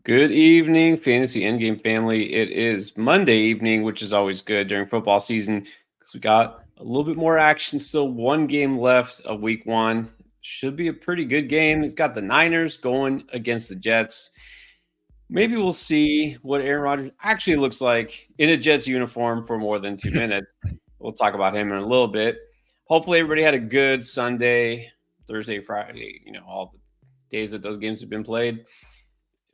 Good evening, Fantasy Endgame family. It is Monday evening, which is always good during football season because we got a little bit more action. Still one game left of week one. Should be a pretty good game. It's got the Niners going against the Jets. Maybe we'll see what Aaron Rodgers actually looks like in a Jets uniform for more than 2 minutes. We'll talk about him in a little bit. Hopefully, everybody had a good Sunday, Thursday, Friday, all the days that those games have been played.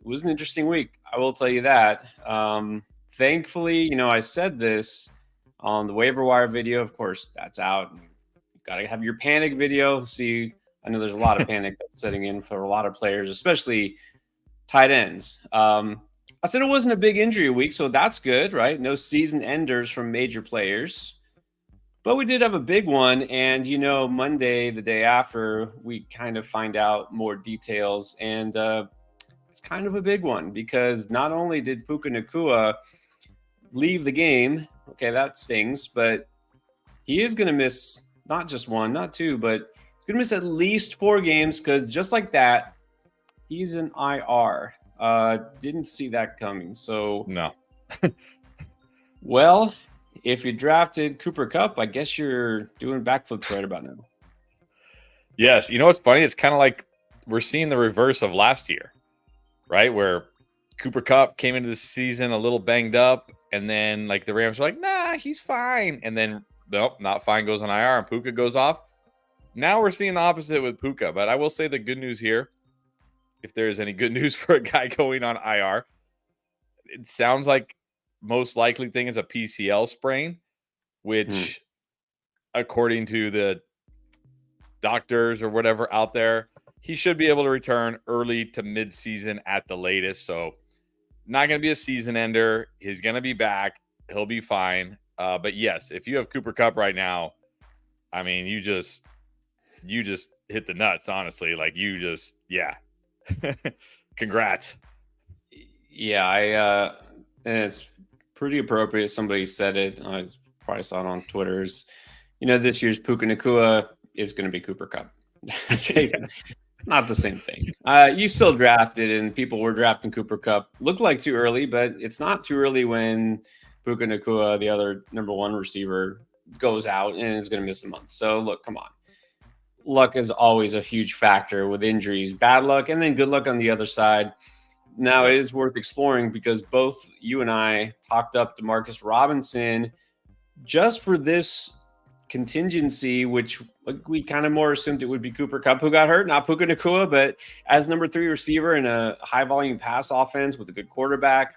It was an interesting week. I will tell you that. Thankfully, I said this on the waiver wire video. Of course, that's out. You got to have your panic video. See, I know there's a lot of panic that's setting in for a lot of players, especially tight ends. I said it wasn't a big injury week, so that's good, right? No season enders from major players. But we did have a big one. And, Monday, the day after, we kind of find out more details. And, it's kind of a big one because not only did Puka Nacua leave the game, okay, that stings, but he is going to miss not just one, not two, but he's going to miss at least 4 games because just like that, he's an IR. Didn't see that coming. So, no. Well, if you drafted Cooper Kupp, I guess you're doing backflips right about now. Yes. You know what's funny? It's kind of like we're seeing the reverse of last year. Right, where Cooper Kupp came into the season a little banged up, and then like the Rams were like, nah, he's fine. And then, nope, not fine, goes on IR, and Puka goes off. Now we're seeing the opposite with Puka. But I will say the good news here, if there is any good news for a guy going on IR, it sounds like most likely thing is a PCL sprain, which according to the doctors or whatever out there, he should be able to return early to mid-season at the latest. So not going to be a season ender. He's going to be back. He'll be fine. But yes, if you have Cooper Kupp right now, I mean, you just hit the nuts, honestly. Like yeah. Congrats. Yeah, and it's pretty appropriate. Somebody said it. I probably saw it on Twitter. This year's Puka Nacua is going to be Cooper Kupp. Not the same thing. You still drafted, and people were drafting Cooper Kupp. Looked like too early, but it's not too early when Puka Nacua, the other number one receiver, goes out and is going to miss a month. So, look, come on. Luck is always a huge factor with injuries. Bad luck and then good luck on the other side. Now, it is worth exploring because both you and I talked up Demarcus Robinson just for this contingency, which we kind of more assumed it would be Cooper Kupp who got hurt, not Puka Nacua, but as number 3 receiver in a high volume pass offense with a good quarterback,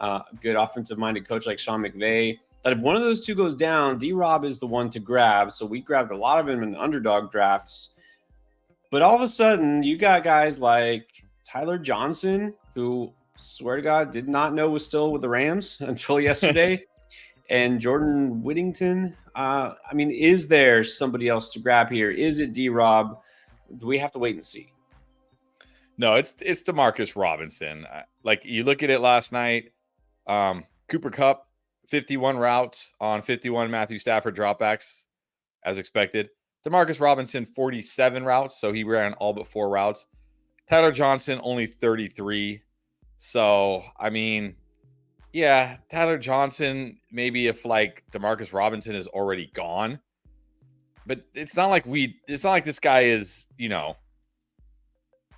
a good offensive minded coach like Sean McVay, that if one of those two goes down, D-Rob is the one to grab. So we grabbed a lot of him in underdog drafts. But all of a sudden, you got guys like Tyler Johnson, who, swear to God, did not know was still with the Rams until yesterday. And Jordan Whittington. Is there somebody else to grab here? Is it D-Rob? Do we have to wait and see? No, it's Demarcus Robinson. Like you look at it last night, Cooper Kupp, 51 routes on 51 Matthew Stafford dropbacks, as expected. Demarcus Robinson, 47 routes, so he ran all but 4 routes. Tyler Johnson, only 33. So, yeah, Tyler Johnson, maybe if like Demarcus Robinson is already gone, but it's not like this guy is,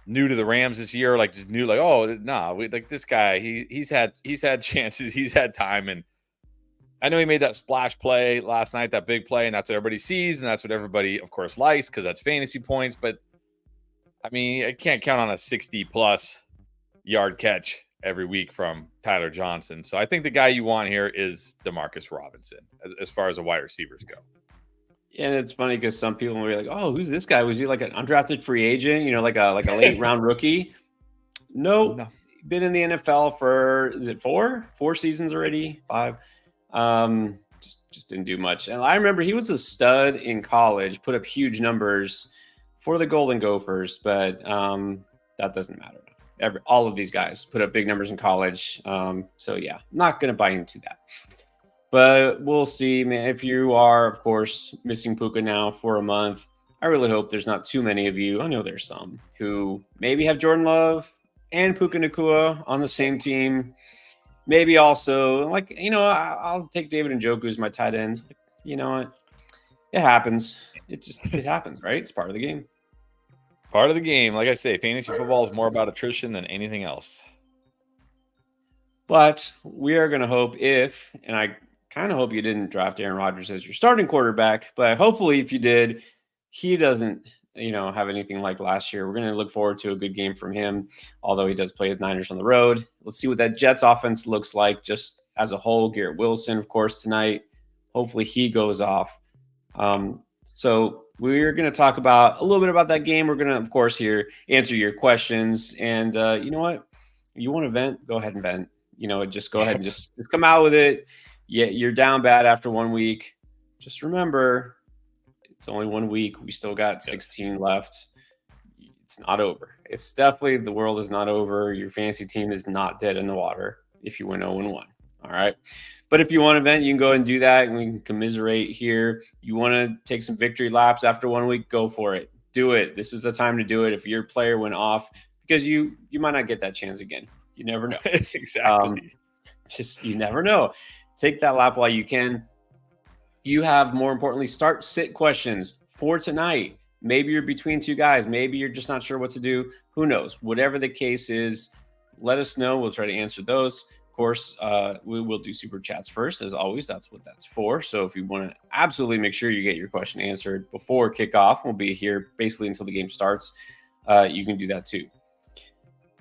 new to the Rams this year, like just new, like, oh, nah, like this guy, he's had chances, he's had time. And I know he made that splash play last night, that big play, and that's what everybody sees. And that's what everybody, of course, likes because that's fantasy points. But I can't count on a 60+ yard catch every week from Tyler Johnson. So I think the guy you want here is Demarcus Robinson as far as the wide receivers go. And it's funny because some people will be like, oh, who's this guy? Was he like an undrafted free agent, like a late round rookie? No. Been in the NFL for, is it 4 seasons already? 5. Just didn't do much. And I remember he was a stud in college, put up huge numbers for the Golden Gophers, but that doesn't matter. All of these guys put up big numbers in college. So, yeah, not going to buy into that. But we'll see, man. If you are, of course, missing Puka now for a month, I really hope there's not too many of you. I know there's some who maybe have Jordan Love and Puka Nacua on the same team. Maybe also, I'll take David Njoku as my tight end. You know what? It happens. It happens, right? It's part of the game. Part of the game. Like I say, fantasy football is more about attrition than anything else. But we are going to hope and I kind of hope you didn't draft Aaron Rodgers as your starting quarterback, but hopefully if you did, he doesn't, have anything like last year. We're going to look forward to a good game from him, although he does play with Niners on the road. Let's see what that Jets offense looks like just as a whole. Garrett Wilson, of course, tonight. Hopefully he goes off. So we're going to talk about a little bit about that game. We're going to, of course, here answer your questions. And you know what? You want to vent? Go ahead and vent. Just go ahead and just come out with it. Yeah, you're down bad after 1 week. Just remember, it's only 1 week. We still got 16 left. It's not over. It's definitely, the world is not over. Your fantasy team is not dead in the water if you win 0-1. All right. But if you want to vent, you can go and do that, and we can commiserate here. You want to take some victory laps after 1 week, go for it. Do it. This is the time to do it. If your player went off, because you might not get that chance again. You never know. Exactly. You never know. Take that lap while you can. You have, more importantly, start sit questions for tonight. Maybe you're between two guys. Maybe you're just not sure what to do. Who knows? Whatever the case is, let us know. We'll try to answer those. Of course, we will do super chats first, as always. That's what that's for. So if you want to absolutely make sure you get your question answered before kickoff, we'll be here basically until the game starts. You can do that too.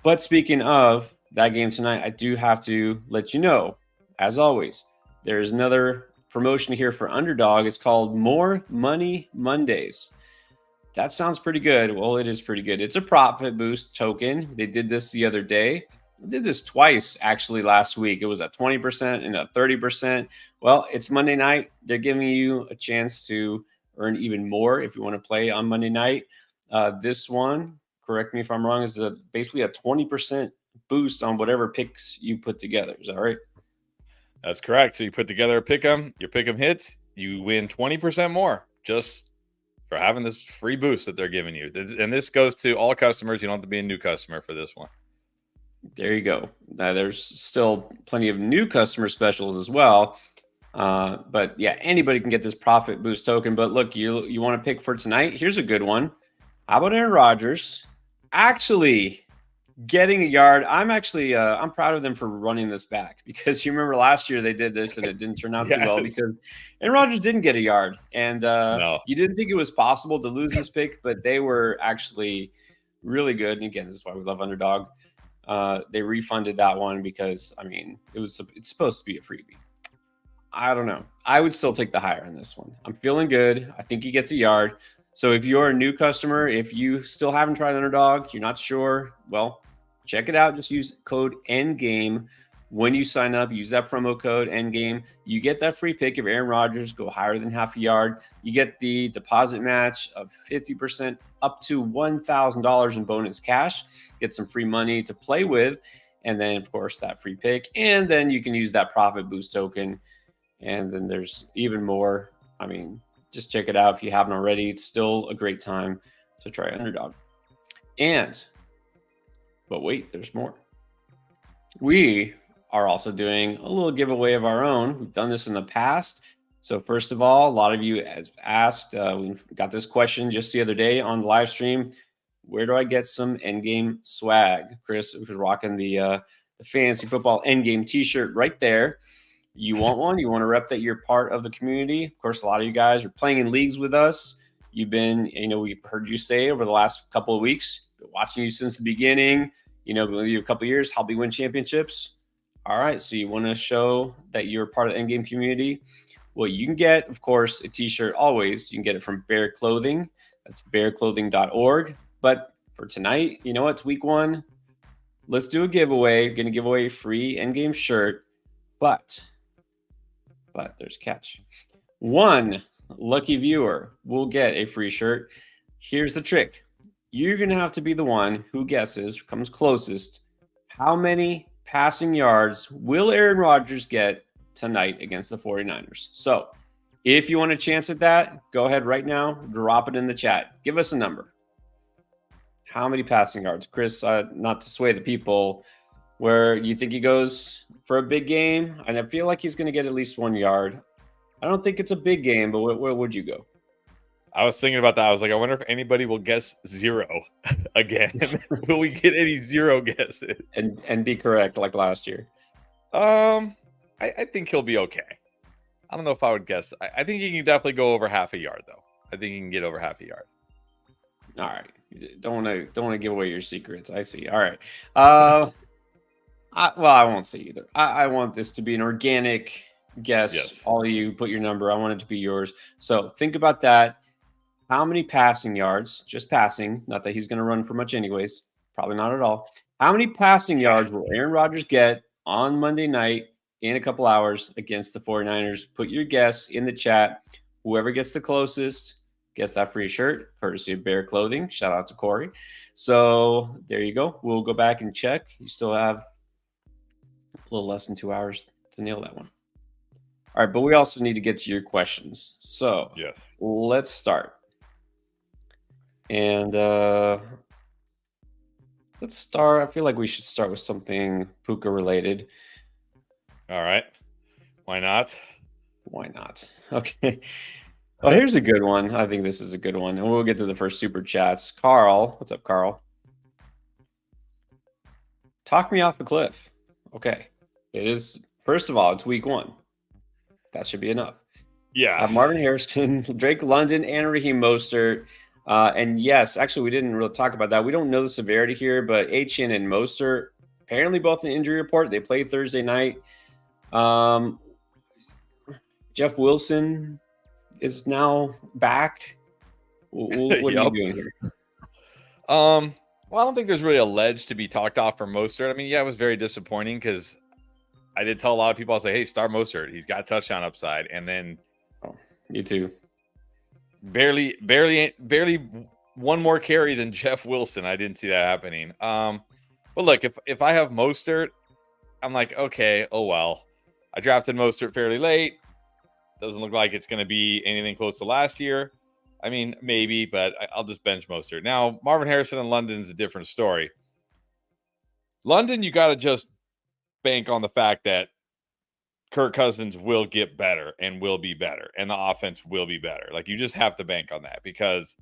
But speaking of that game tonight, I do have to let you know, as always, there's another promotion here for Underdog. It's called More Money Mondays. That sounds pretty good. Well, it is pretty good. It's a profit boost token. They did this the other day. They did this twice, actually, last week. It was a 20% and a 30%. Well, it's Monday night. They're giving you a chance to earn even more if you want to play on Monday night. This one, correct me if I'm wrong, is basically a 20% boost on whatever picks you put together. Is that right? That's correct. So you put together a pick'em, your pick'em hits, you win 20% more just for having this free boost that they're giving you. And this goes to all customers. You don't have to be a new customer for this one. There you go. There's still plenty of new customer specials as well. But yeah, anybody can get this profit boost token. But look, you want to pick for tonight? Here's a good one. How about Aaron Rodgers actually getting a yard? I'm proud of them for running this back, because you remember last year they did this and it didn't turn out too well because Aaron Rodgers didn't get a yard. And No. You didn't think it was possible to lose this pick, but they were actually really good. And again, this is why we love Underdog. They refunded that one because, it's supposed to be a freebie. I don't know. I would still take the higher in this one. I'm feeling good. I think he gets a yard. So if you're a new customer, if you still haven't tried Underdog, you're not sure, well, check it out. Just use code ENDGAME when you sign up. Use that promo code ENDGAME. You get that free pick of Aaron Rodgers, go higher than half a yard. You get the deposit match of 50% up to $1,000 in bonus cash. Get some free money to play with. And then, of course, that free pick. And then you can use that profit boost token. And then there's even more. Just check it out if you haven't already. It's still a great time to try Underdog. But wait, there's more. We are also doing a little giveaway of our own. We've done this in the past. So first of all, a lot of you have asked, we got this question just the other day on the live stream. Where do I get some Endgame swag? Chris was rocking the Fantasy Football Endgame t-shirt right there. You want one? You want to rep that you're part of the community? Of course, a lot of you guys are playing in leagues with us. You've been, we've heard you say over the last couple of weeks, been watching you since the beginning, been with you a couple of years, help you win championships. All right, so you want to show that you're part of the Endgame community? Well, you can get, of course, a t-shirt always. You can get it from Bear Clothing. That's bearclothing.org. But for tonight, it's week 1. Let's do a giveaway. We're going to give away a free Endgame shirt. But there's a catch. One lucky viewer will get a free shirt. Here's the trick. You're going to have to be the one who comes closest. How many passing yards will Aaron Rodgers get tonight against the 49ers? So if you want a chance at that, go ahead right now, drop it in the chat. Give us a number. How many passing yards? Chris, not to sway the people, where you think he goes for a big game? And I feel like he's going to get at least 1 yard. I don't think it's a big game, but where would you go? I was thinking about that. I was like, I wonder if anybody will guess 0 again. Will we get any 0 guesses? And be correct like last year. I think he'll be okay. I don't know if I would guess. I think he can definitely go over half a yard, though. I think he can get over half a yard. All right. Don't want to give away your secrets. I see. All right. I won't say either. I want this to be an organic guess. Yes. All of you put your number. I want it to be yours. So think about that. How many passing yards? Just passing. Not that he's going to run for much anyways. Probably not at all. How many passing yards will Aaron Rodgers get on Monday night in a couple hours against the 49ers? Put your guess in the chat. Whoever gets the closest gets that free shirt, courtesy of Bear Clothing. Shout out to Corey. So there you go. We'll go back and check. You still have a little less than 2 hours to nail that one. All right, but we also need to get to your questions. So yes, let's start. And let's start. I feel like we should start with something Puka related. All right. Why not? Why not? Okay. Well, here's a good one. I think this is a good one. And we'll get to the first super chats. Carl. What's up, Carl? Talk me off a cliff. Okay. It is, first of all, it's week 1. That should be enough. Yeah. Marvin Harrison, Drake London, and Raheem Mostert. And yes, actually, we didn't really talk about that. We don't know the severity here, but Etienne and Mostert, apparently both in the injury report. They played Thursday night. Jeff Wilson is now back. What are you doing here? Well, I don't think there's really a ledge to be talked off for Mostert. I mean, yeah, it was very disappointing because I did tell a lot of people, I was like, hey, start Mostert. He's got touchdown upside. And then you too. Barely one more carry than Jeff Wilson. I didn't see that happening. But look, if I have Mostert, I'm like, okay, oh well. I drafted Mostert fairly late. Doesn't look like it's going to be anything close to last year. I mean, maybe, but I'll just bench Mostert. Now, Marvin Harrison and London's a different story. London, you got to just bank on the fact that Kirk Cousins will get better and will be better, and the offense will be better. Like, you just have to bank on that because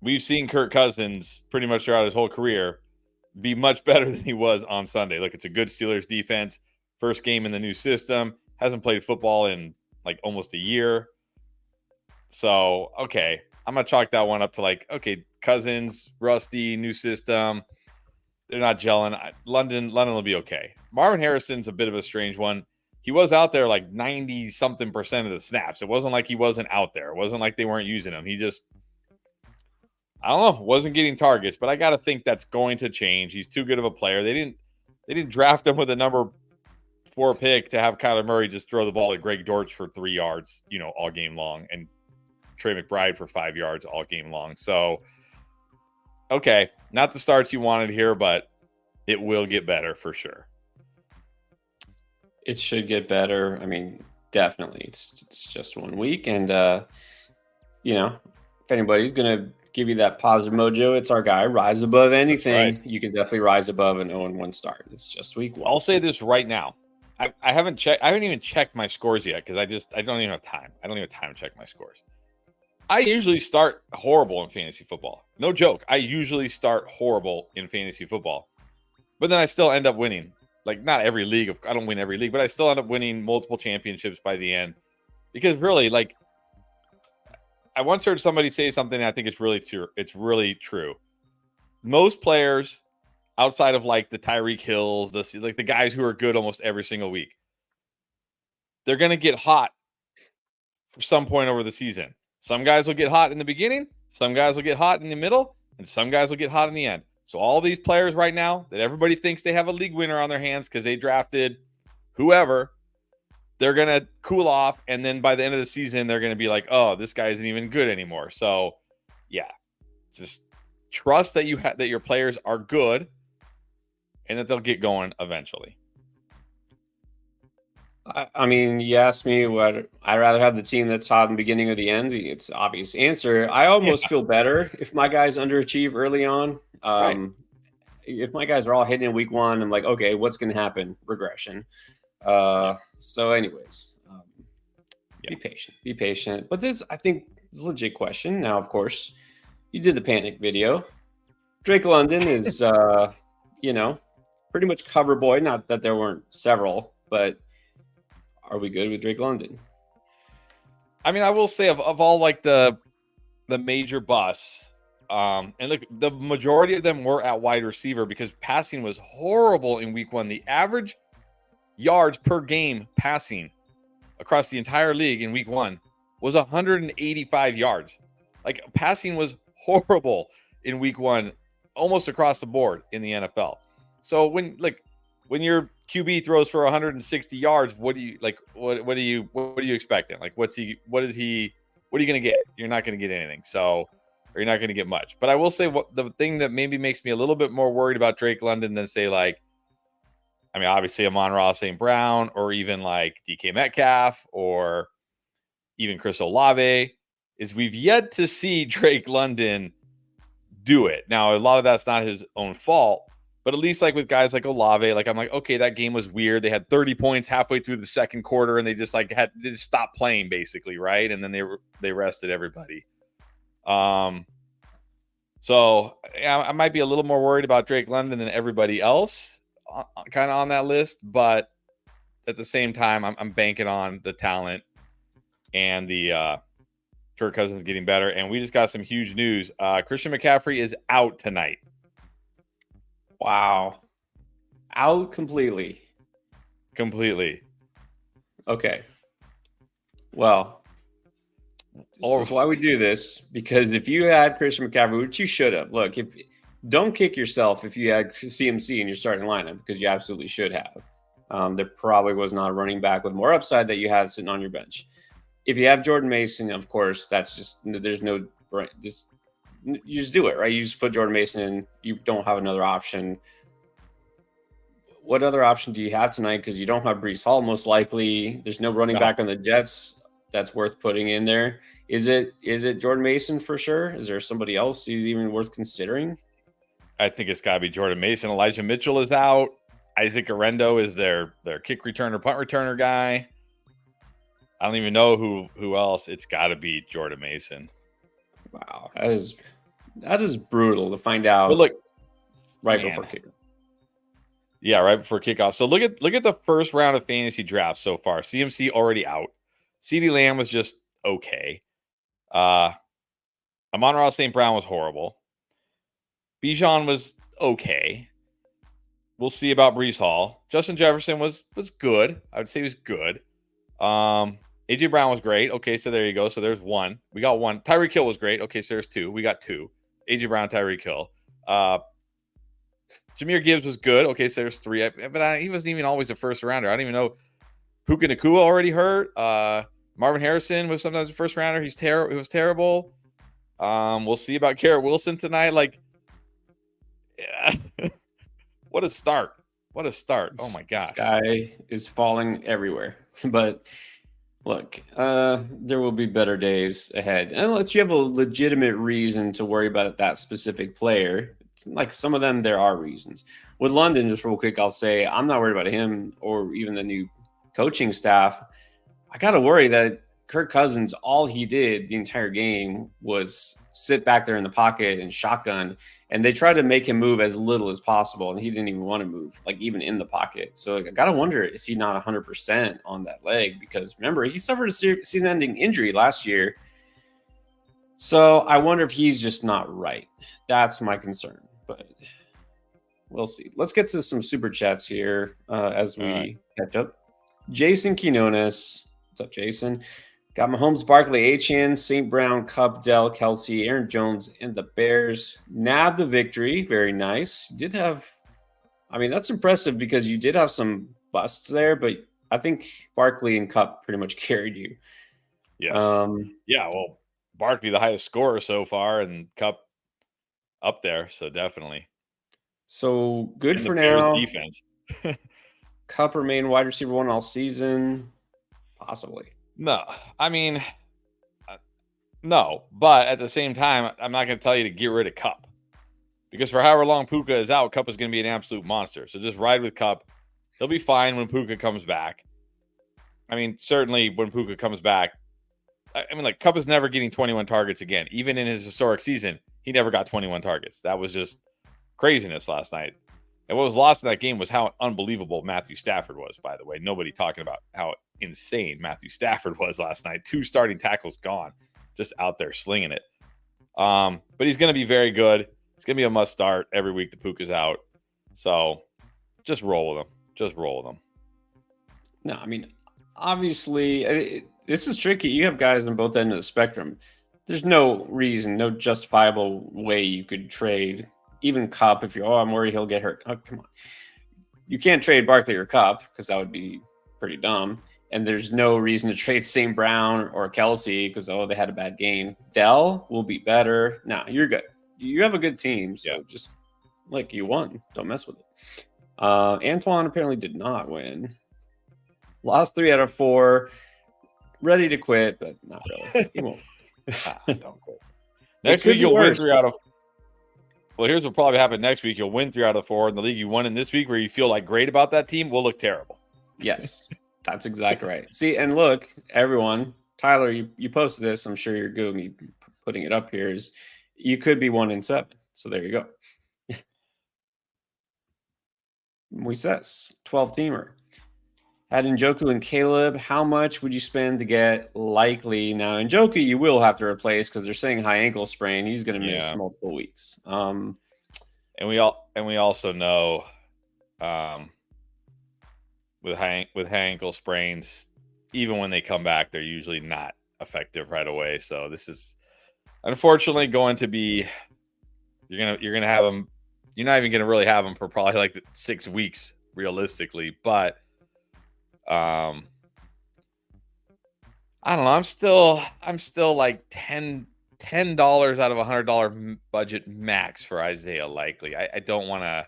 we've seen Kirk Cousins pretty much throughout his whole career be much better than he was on Sunday. Look, it's a good Steelers defense. First game in the new system. Hasn't played football in like almost a year. So, okay, I'm going to chalk that one up to like, okay, Cousins, rusty, new system. They're not gelling. London will be okay. Marvin Harrison's a bit of a strange one. He was out there like 90-something% of the snaps. It wasn't like he wasn't out there. It wasn't like they weren't using him. He just, I don't know, wasn't getting targets. But I got to think that's going to change. He's too good of a player. They didn't draft him with a number 4 pick to have Kyler Murray just throw the ball at Greg Dortch for 3 yards, all game long, and Trey McBride for 5 yards all game long. So, okay, not the starts you wanted here, but it will get better for sure. It should get better. I mean, definitely. It's just 1 week, and if anybody's gonna give you that positive mojo, it's our guy. Rise above anything. Right. You can definitely rise above an 0-1 start. It's just week 1. I'll say this right now. I haven't even checked my scores yet because I don't even have time. I don't even have time to check my scores. I usually start horrible in fantasy football. No joke. I usually start horrible in fantasy football. But then I still end up winning. Like, not every league. I don't win every league, but I still end up winning multiple championships by the end. Because really, like, I once heard somebody say something, and I think it's really true. It's really true. Most players, outside of like the Tyreek Hills, the guys who are good almost every single week, they're going to get hot for some point over the season. Some guys will get hot in the beginning, some guys will get hot in the middle, and some guys will get hot in the end. So all these players right now that everybody thinks they have a league winner on their hands because they drafted whoever, they're going to cool off, and then by the end of the season, they're going to be like, oh, this guy isn't even good anymore. So, yeah, just trust that that your players are good and that they'll get going eventually. I mean, you asked me what I'd rather have the team that's hot in the beginning or the end. It's the obvious answer. I Yeah, almost feel better if my guys underachieve early on. right. If my guys are all hitting in week one, I'm like, okay, what's going to happen? Regression. Yeah, So, anyways, yeah. be patient. Be patient. But this, I think, is a legit question. Now, of course, you did the panic video. Drake London is, you know, pretty much cover boy. Not that there weren't several, but are we good with Drake London? I mean, I will say of all like the major busts, and look, the majority of them were at wide receiver because passing was horrible in week one. The average yards per game passing across the entire league in week one was 185 yards. Like passing was horrible in week one, almost across the board in the NFL. So when your QB throws for 160 yards, what do you like? What are you expecting? Like what are you going to get? You're not going to get anything. So, or you're not going to get much. But I will say what the thing that maybe makes me a little bit more worried about Drake London than say like, I mean, obviously Amon-Ra St. Brown or even like DK Metcalf or even Chris Olave is we've yet to see Drake London do it. Now, a lot of that's not his own fault, but at least like with guys like Olave, like I'm like, okay, that game was weird. They had 30 points halfway through the second quarter and they just like they just stopped playing basically, right? And then they rested everybody. So I might be a little more worried about Drake London than everybody else kind of on that list, but at the same time, I'm banking on the talent and the Kirk Cousins getting better. And we just got some huge news. Christian McCaffrey is out tonight. Wow. Out completely. Completely. Okay. Well, this is why we do this, because if you had Christian McCaffrey, which you should have, look, if don't kick yourself if you had CMC in your starting lineup, because you absolutely should have. There probably was not a running back with more upside that you had sitting on your bench. If you have Jordan Mason, of course, that's just there's no just you just do it, right? You just put Jordan Mason in. You don't have another option. What other option do you have tonight? Because you don't have Brees Hall, most likely. There's no running back on the Jets that's worth putting in there. Is it Jordan Mason for sure? Is there somebody else who's even worth considering? I think it's got to be Jordan Mason. Elijah Mitchell is out. Isaac Arendo is their kick returner, punt returner guy. I don't even know who else. It's got to be Jordan Mason. Wow, that is brutal to find out. But look, before kickoff. Yeah, right before kickoff. So look at the first round of fantasy drafts so far. CMC already out. CeeDee Lamb was just okay. Amon-Ra St. Brown was horrible. Bijan was okay. We'll see about Brees Hall. Justin Jefferson was good. I would say he was good. AJ Brown was great. Okay, so there you go. So there's one. We got one. Tyreek Hill was great. Okay, so there's two. We got two. AJ Brown, Tyreek Hill. Jahmyr Gibbs was good. Okay, so there's three. But he wasn't even always a first rounder. I don't even know. Puka Nacua already hurt. Marvin Harrison was sometimes a first rounder. It was terrible. We'll see about Garrett Wilson tonight. Like, yeah. What a start. What a start. Oh my gosh. This guy is falling everywhere. But look, there will be better days ahead. Unless you have a legitimate reason to worry about that specific player. Like some of them, there are reasons. With London, just real quick, I'll say I'm not worried about him or even the new coaching staff. I got to worry that Kirk Cousins, all he did the entire game was sit back there in the pocket and shotgun. And they tried to make him move as little as possible. And he didn't even want to move, like even in the pocket. So I got to wonder, is he not 100% on that leg? Because remember, he suffered a season-ending injury last year. So I wonder if he's just not right. That's my concern. But we'll see. Let's get to some super chats here as we catch up. Jason Quinones. What's up, Jason? Got Mahomes, Barkley, Achane, St. Brown, Cup, Dell, Kelsey, Aaron Jones, and the Bears nabbed the victory. Very nice. You did have, I mean, that's impressive because you did have some busts there, but I think Barkley and Cup pretty much carried you. Yes. Yeah, well, Barkley, the highest scorer so far, and Cup up there, so definitely. So good and for the Bears now. defense. Cup remain wide receiver 1 all season? Possibly. No, I mean, no. But at the same time, I'm not going to tell you to get rid of Cup because for however long Puka is out, Cup is going to be an absolute monster. So just ride with Cup. He'll be fine when Puka comes back. I mean, certainly when Puka comes back, I mean, like Cup is never getting 21 targets again. Even in his historic season, he never got 21 targets. That was just craziness last night. And what was lost in that game was how unbelievable Matthew Stafford was, by the way. Nobody talking about how insane Matthew Stafford was last night. 2 starting tackles gone, just out there slinging it. But he's going to be very good. It's going to be a must start every week the Puka's out. So just roll with him. Just roll with him. No, I mean, obviously, this is tricky. You have guys on both ends of the spectrum. There's no reason, no justifiable way you could trade even Cup if I'm worried he'll get hurt. Oh, come on. You can't trade Barkley or Cup because that would be pretty dumb. And there's no reason to trade St. Brown or Kelsey because, they had a bad game. Dell will be better. No, you're good. You have a good team. So just like you won. Don't mess with it. Antoine apparently did not win. Lost 3 out of 4. Ready to quit, but not really. He won't. Don't quit. Next week you'll win 3 out of. Well, here's what probably happened next week. You'll win 3 out of 4 in the league you won in this week, where you feel like great about that team will look terrible. Yes, that's exactly right. See, and look, everyone, Tyler, you posted this. I'm sure you're good with me putting it up here. Is you could be 1-7. So there you go. We says 12-teamer. Had Njoku and Caleb, how much would you spend to get Likely? Now, Njoku, you will have to replace because they're saying high ankle sprain. He's going to miss multiple weeks. And we also know with high ankle sprains, even when they come back, they're usually not effective right away. So this is unfortunately going to be you're gonna have them. You're not even going to really have them for probably like 6 weeks realistically, but. I don't know. I'm still like $10 out of $100 budget max for Isaiah Likely. I don't want to.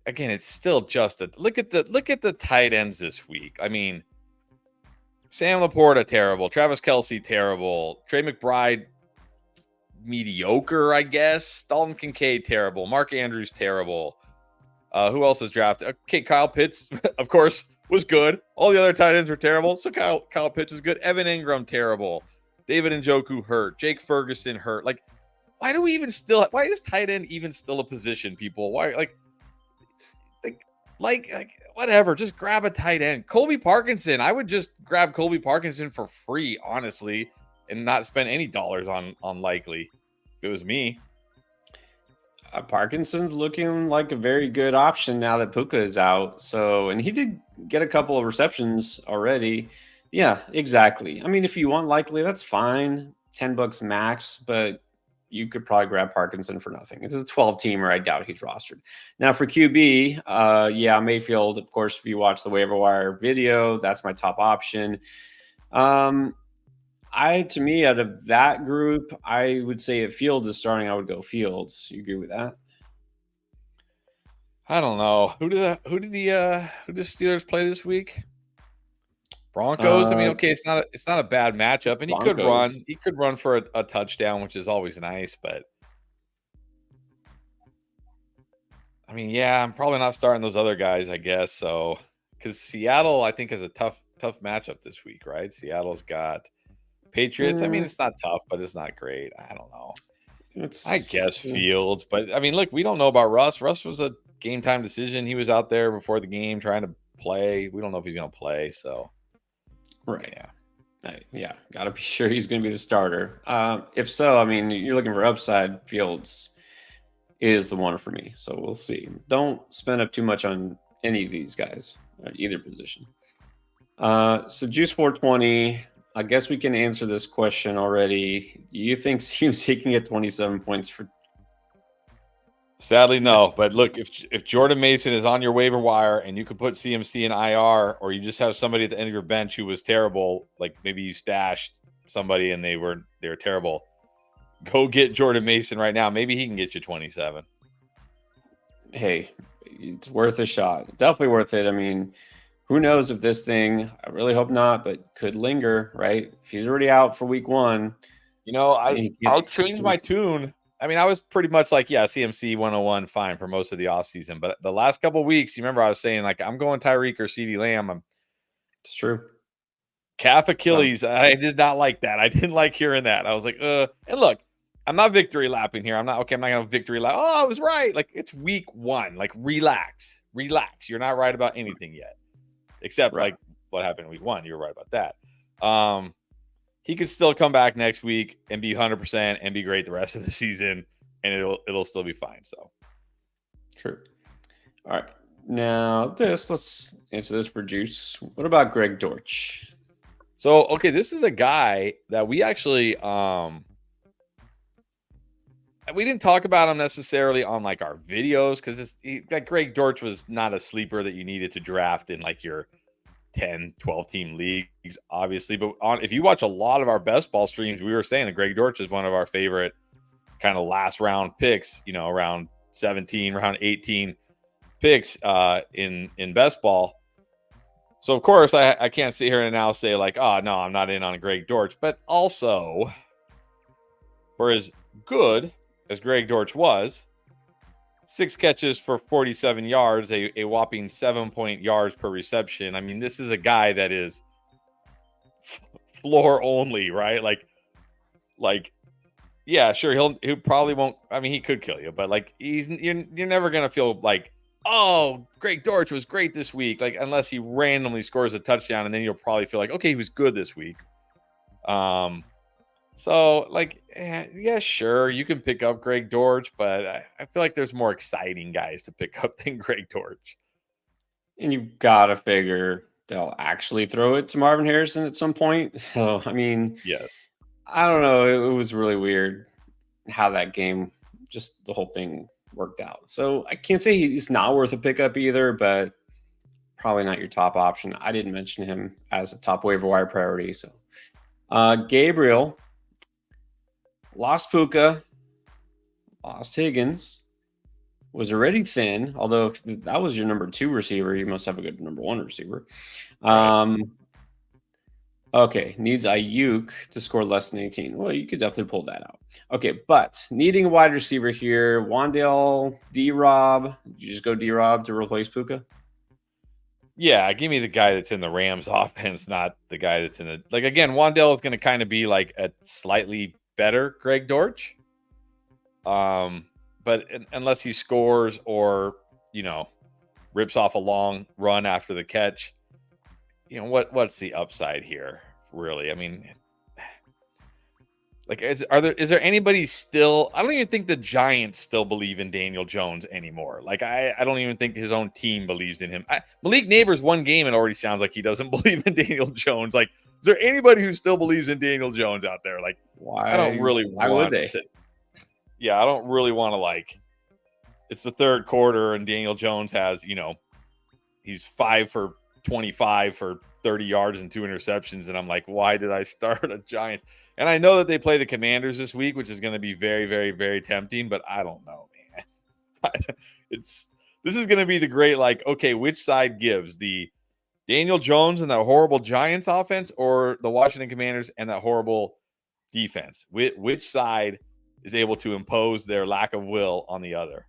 Again, it's still just look at the tight ends this week. I mean, Sam Laporta terrible, Travis Kelce terrible, Trey McBride mediocre, I guess. Dalton Kincaid terrible, Mark Andrews terrible. Who else was drafted? Okay, Kyle Pitts, of course. Was good. All the other tight ends were terrible. So Kyle Pitts is good. Evan Ingram terrible. David Njoku hurt. Jake Ferguson hurt. Like, why is tight end even still a position, people? Why like whatever. Just grab a tight end. Colby Parkinson. I would just grab Colby Parkinson for free, honestly, and not spend any dollars on Likely. If it was me. Parkinson's looking like a very good option now that Puka is out. So, and he did get a couple of receptions already. Yeah, exactly. I mean, if you want Likely, that's fine. $10 max, but you could probably grab Parkinson for nothing. It's a 12-teamer. I doubt he's rostered. Now for QB, Mayfield, of course, if you watch the waiver wire video, that's my top option. To me, out of that group, I would say if Fields is starting, I would go Fields. You agree with that? I don't know. Who did the Steelers play this week? Broncos. I mean, okay, it's not a bad matchup, and Broncos. He could run for a touchdown, which is always nice. But I mean, yeah, I'm probably not starting those other guys, I guess. So because Seattle, I think, is a tough matchup this week, right? Seattle's got Patriots. I mean, it's not tough, but it's not great. I don't know. I guess Fields, but I mean, look, we don't know about Russ. Russ was a game time decision. He was out there before the game trying to play. We don't know if he's going to play. So, right, got to be sure he's going to be the starter. If so, I mean, you're looking for upside. Fields is the one for me. So we'll see. Don't spend up too much on any of these guys at either position. So Juice 420. I guess we can answer this question already. Do you think CMC can get 27 points for? Sadly, no. But look, if Jordan Mason is on your waiver wire and you could put CMC in IR, or you just have somebody at the end of your bench who was terrible, like maybe you stashed somebody and they were terrible, go get Jordan Mason right now. Maybe he can get you 27. hey, it's worth a shot. Definitely worth it. I mean, who knows if this thing, I really hope not, but could linger, right? If he's already out for week one, You know, he I'll can't change do my it. tune. I mean, I was pretty much like, yeah, CMC 101, fine for most of the offseason. But the last couple of weeks, you remember I was saying, like, I'm going Tyreek or CeeDee Lamb. I'm It's true. calf Um, Achilles. I did not like that. I didn't like hearing that. I was like, and look, I'm not victory lapping here. I'm not okay. I'm not gonna victory lap. Oh, I was right. Like, it's week one. Like, relax. Relax. You're not right about anything yet. Except right. like what happened in week one. You're right about that. He could still come back next week and be 100% and be great the rest of the season, and it'll still be fine. So True. All right. Now let's answer this for Juice. What about Greg Dortch? okay, this is a guy that we actually we didn't talk about him necessarily on like our videos because like Greg Dortch was not a sleeper that you needed to draft in like your 10, 12 team leagues, obviously. But if you watch a lot of our best ball streams, we were saying that Greg Dortch is one of our favorite kind of last round picks, around 17, around 18 picks in best ball. So of course I can't sit here and now say like, oh no, I'm not in on Greg Dortch. But also, for as good as Greg Dortch was, 6 catches for 47 yards, a whopping 7 yards per reception. I mean, this is a guy that is floor only, right? Like, yeah, sure, he probably won't. I mean, he could kill you, but like, you're never gonna feel like, oh, Greg Dortch was great this week, like unless he randomly scores a touchdown, and then you'll probably feel like, okay, he was good this week. So like, yeah, sure, you can pick up Greg Dortch, but I feel like there's more exciting guys to pick up than Greg Dortch. And you've got to figure they'll actually throw it to Marvin Harrison at some point. So, I mean, Yes. I don't know. It was really weird how that game, just the whole thing worked out. So I can't say he's not worth a pickup either, but probably not your top option. I didn't mention him as a top waiver wire priority. So, Gabriel lost Puka, lost Higgins, was already thin. Although if that was your number 2 receiver, you must have a good number 1 receiver. Right. Okay, needs Ayuk to score less than 18. Well, you could definitely pull that out. Okay, but needing a wide receiver here, Wandale, D-Rob. Did you just go D-Rob to replace Puka? Yeah, give me the guy that's in the Rams offense, not the guy that's in the like again, Wandale is gonna kind of be like a slightly better Greg Dortch. But unless he scores or rips off a long run after the catch, what's the upside here? Really, I mean, like, is there anybody still? I don't even think the Giants still believe in Daniel Jones anymore. Like, I don't even think his own team believes in him. Malik Neighbors one game, it already sounds like he doesn't believe in Daniel Jones. Like, is there anybody who still believes in Daniel Jones out there? Like, I don't really Why would want they? to. Yeah, I don't really want to like. It's the third quarter, and Daniel Jones has, he's 5 for 25 for 30 yards and 2 interceptions, and I'm like, why did I start a Giant? And I know that they play the Commanders this week, which is going to be very, very, very tempting, but I don't know, man. This is going to be the great, like, okay, which side gives the Daniel Jones and that horrible Giants offense, or the Washington Commanders and that horrible defense? Which side is able to impose their lack of will on the other?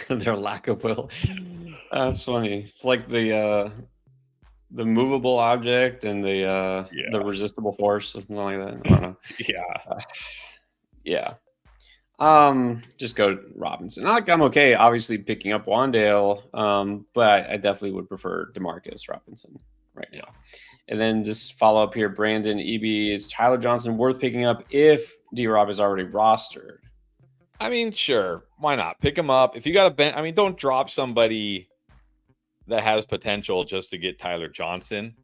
Their lack of will. That's funny. It's like the movable object and the Yeah. resistible force, something like that. I don't know. Yeah. Yeah. Just go Robinson. Like, I'm okay, obviously picking up Wandale, but I definitely would prefer Demarcus Robinson right now. And then this follow up here, Brandon EB, is Tyler Johnson worth picking up if D-Rob is already rostered? I mean, sure. Why not? Pick him up. If you got a bench, I mean, don't drop somebody that has potential just to get Tyler Johnson.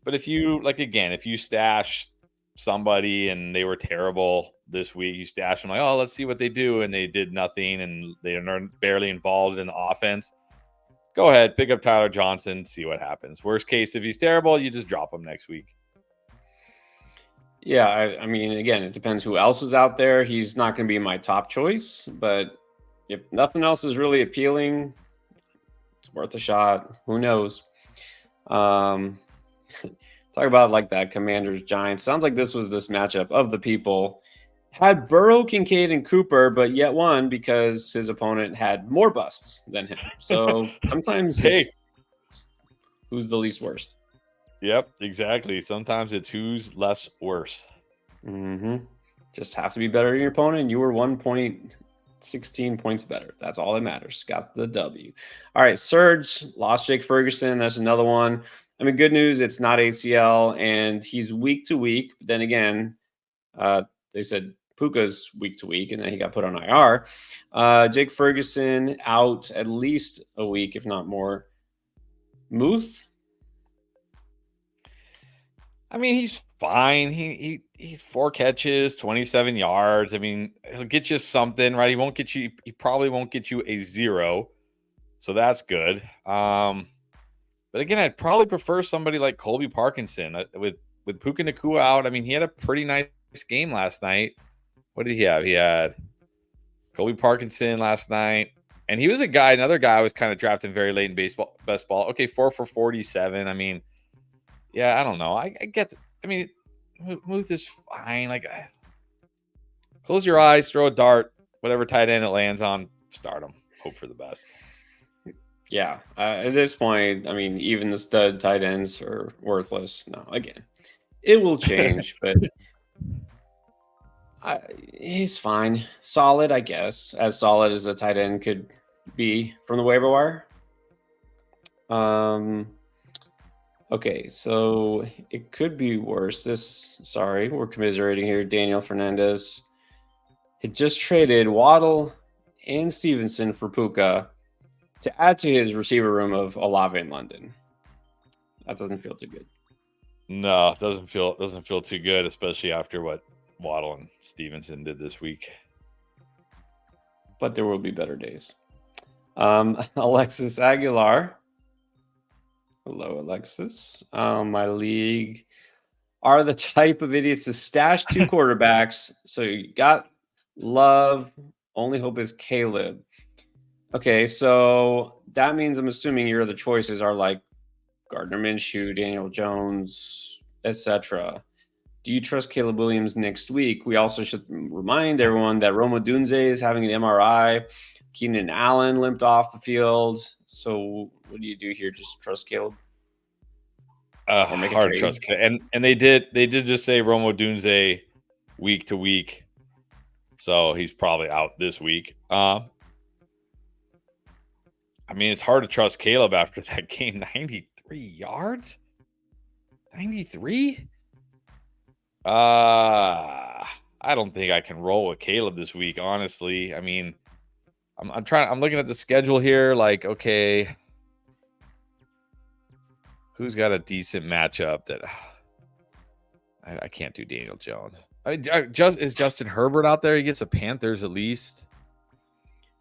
But if you, like, again, if you stash somebody and they were terrible this week, you stash them like, oh, let's see what they do. And they did nothing and they are barely involved in the offense. Go ahead, pick up Tyler Johnson, see what happens. Worst case, if he's terrible, you just drop him next week. Yeah, I mean, again, it depends who else is out there. He's not going to be my top choice, but If nothing else is really appealing, it's worth a shot. Who knows? Um, talk about like that Commanders Giants. Sounds like this was this matchup of the people. Had Burrow, Kincaid, and Cooper, but yet won because his opponent had more busts than him. So sometimes Hey, it's who's the least worst. yep, exactly. Sometimes it's who's less worse. Just have to be better than your opponent. You were 1.16 points better. That's all that matters. Got the W. All right, Surge lost Jake Ferguson. That's another one. I mean, good news, it's not ACL, and he's week to week. But then again, they said Puka's week to week, and then he got put on IR. Jake Ferguson out at least a week, if not more. Muth? I mean, he's fine. He's 4 catches, 27 yards. I mean, he'll get you something, right? He probably won't get you a 0. So that's good. But again, I'd probably prefer somebody like Colby Parkinson with Puka Nacua out. I mean, he had a pretty nice game last night. What did he have? He had Colby Parkinson last night. And he was another guy I was kind of drafting very late in best ball. Okay, 4 for 47. I mean, yeah, I don't know. I get. I mean, Muth is fine. Like, close your eyes, throw a dart, whatever tight end it lands on, start him. Hope for the best. Yeah. At this point, I mean, even the stud tight ends are worthless. No, again, it will change, but he's fine. Solid, I guess. As solid as a tight end could be from the waiver wire. Okay, so it could be worse. Sorry, we're commiserating here. Daniel Fernandez had just traded Waddle and Stevenson for Puka to add to his receiver room of Olave in London. That doesn't feel too good. No, it doesn't feel too good, especially after what Waddle and Stevenson did this week. But there will be better days. Alexis Aguilar. Hello, Alexis. My league are the type of idiots to stash 2 quarterbacks. So you got Love. Only hope is Caleb. Okay, so that means I'm assuming your other choices are like Gardner Minshew, Daniel Jones, etc. Do you trust Caleb Williams next week? We also should remind everyone that Roma Dunze is having an MRI. Keenan Allen limped off the field. So what do you do here? Just trust Caleb? Or make hard to trust. And they did just say Roma Dunze week to week. So he's probably out this week. I mean, it's hard to trust Caleb after that game. 93 yards? 93? I don't think I can roll with Caleb this week, honestly. I mean, I'm looking at the schedule here, like, okay, who's got a decent matchup that I can't do Daniel Jones. Is Justin Herbert out there? He gets the Panthers at least.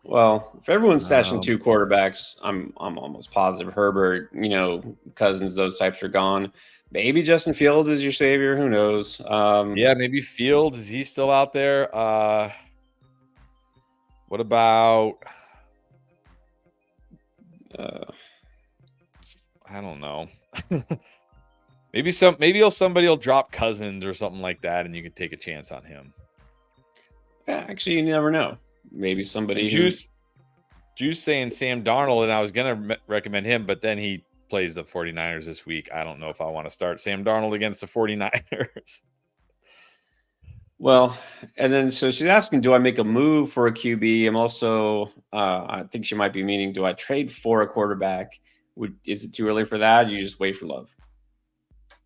Well, if everyone's stashing 2 quarterbacks, I'm almost positive Herbert, Cousins, those types are gone. Maybe Justin Fields is your savior. Who knows? Yeah, maybe Fields. Is he still out there? What about? I don't know. Maybe somebody will drop Cousins or something like that, and you can take a chance on him. Yeah, actually, you never know. Maybe somebody Juice saying Sam Darnold, and I was gonna recommend him, but then he plays the 49ers this week. I don't know if I want to start Sam Darnold against the 49ers. Well, and then so she's asking, do I make a move for a QB? I'm also, I think she might be meaning, do I trade for a quarterback? Is it too early for that? Or you just wait for Love?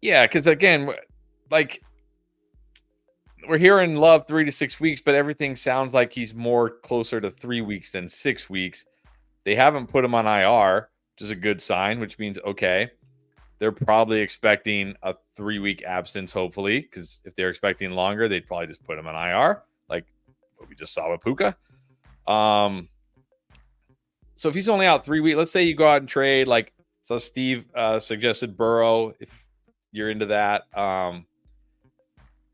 Yeah, because again, like we're hearing Love 3 to 6 weeks, but everything sounds like he's more closer to 3 weeks than 6 weeks. They haven't put him on IR, which is a good sign, which means, okay, they're probably expecting a 3-week absence, hopefully, because if they're expecting longer, they'd probably just put him on IR, like what we just saw with Puka. So if he's only out 3 weeks, let's say you go out and trade, like so Steve suggested Burrow, if you're into that, a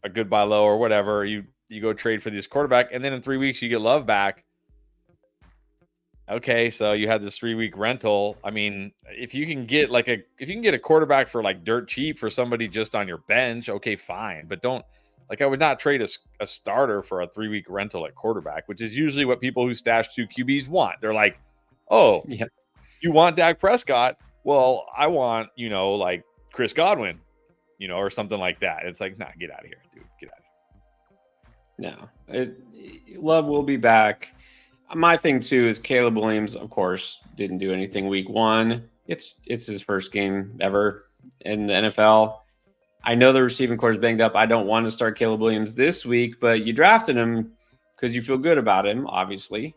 good buy low or whatever, you go trade for this quarterback, and then in 3 weeks you get Love back. okay, so you had this 3-week rental. I mean, if you can get a quarterback for like dirt cheap for somebody just on your bench, okay, fine. But don't I would not trade a starter for a 3-week rental at quarterback, which is usually what people who stash 2 QBs want. They're like, oh, Yeah. you want Dak Prescott? Well, I want, like Chris Godwin, or something like that. It's like, nah, get out of here, dude. Get out of here. No, Love will be back. My thing too is Caleb Williams, of course, didn't do anything week 1. It's his first game ever in the NFL. I know the receiving core is banged up. I don't want to start Caleb Williams this week, but you drafted him because you feel good about him, obviously.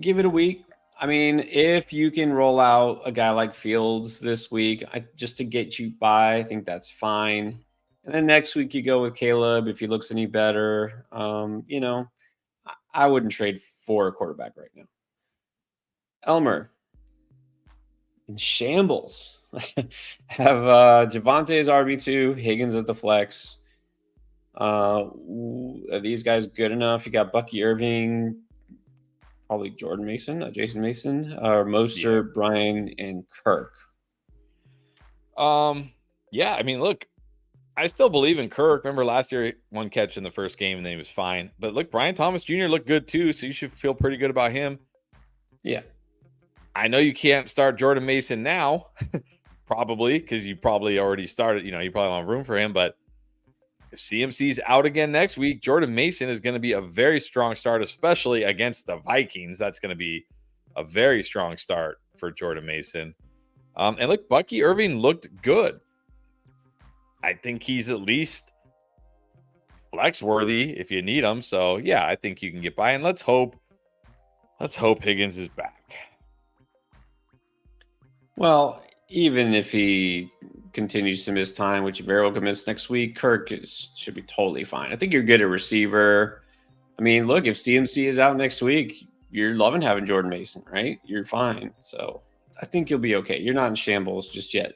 Give it a week. I mean, if you can roll out a guy like Fields this week, just to get you by, I think that's fine. And then next week you go with Caleb if he looks any better. I wouldn't trade for a quarterback right now. Elmer, in shambles. Have Javonte as RB2, Higgins at the flex. Are these guys good enough? You got Bucky Irving, probably Jordan Mason, Jason Mason, or Mostert, Brian, and Kirk. Yeah, I mean, look, I still believe in Kirk. Remember last year, 1 catch in the first game, and then he was fine. But look, Brian Thomas Jr. looked good too, so you should feel pretty good about him. Yeah. I know you can't start Jordan Mason now, probably, because you probably already started. You probably want room for him. But if CMC's out again next week, Jordan Mason is going to be a very strong start, especially against the Vikings. That's going to be a very strong start for Jordan Mason. And look, Bucky Irving looked good. I think he's at least flex worthy if you need him. So yeah, I think you can get by. And let's hope Higgins is back. Well, even if he continues to miss time, which he very well could miss next week, Kirk should be totally fine. I think you're good at receiver. I mean, look, if CMC is out next week, you're loving having Jordan Mason, right? You're fine. So I think you'll be okay. You're not in shambles just yet.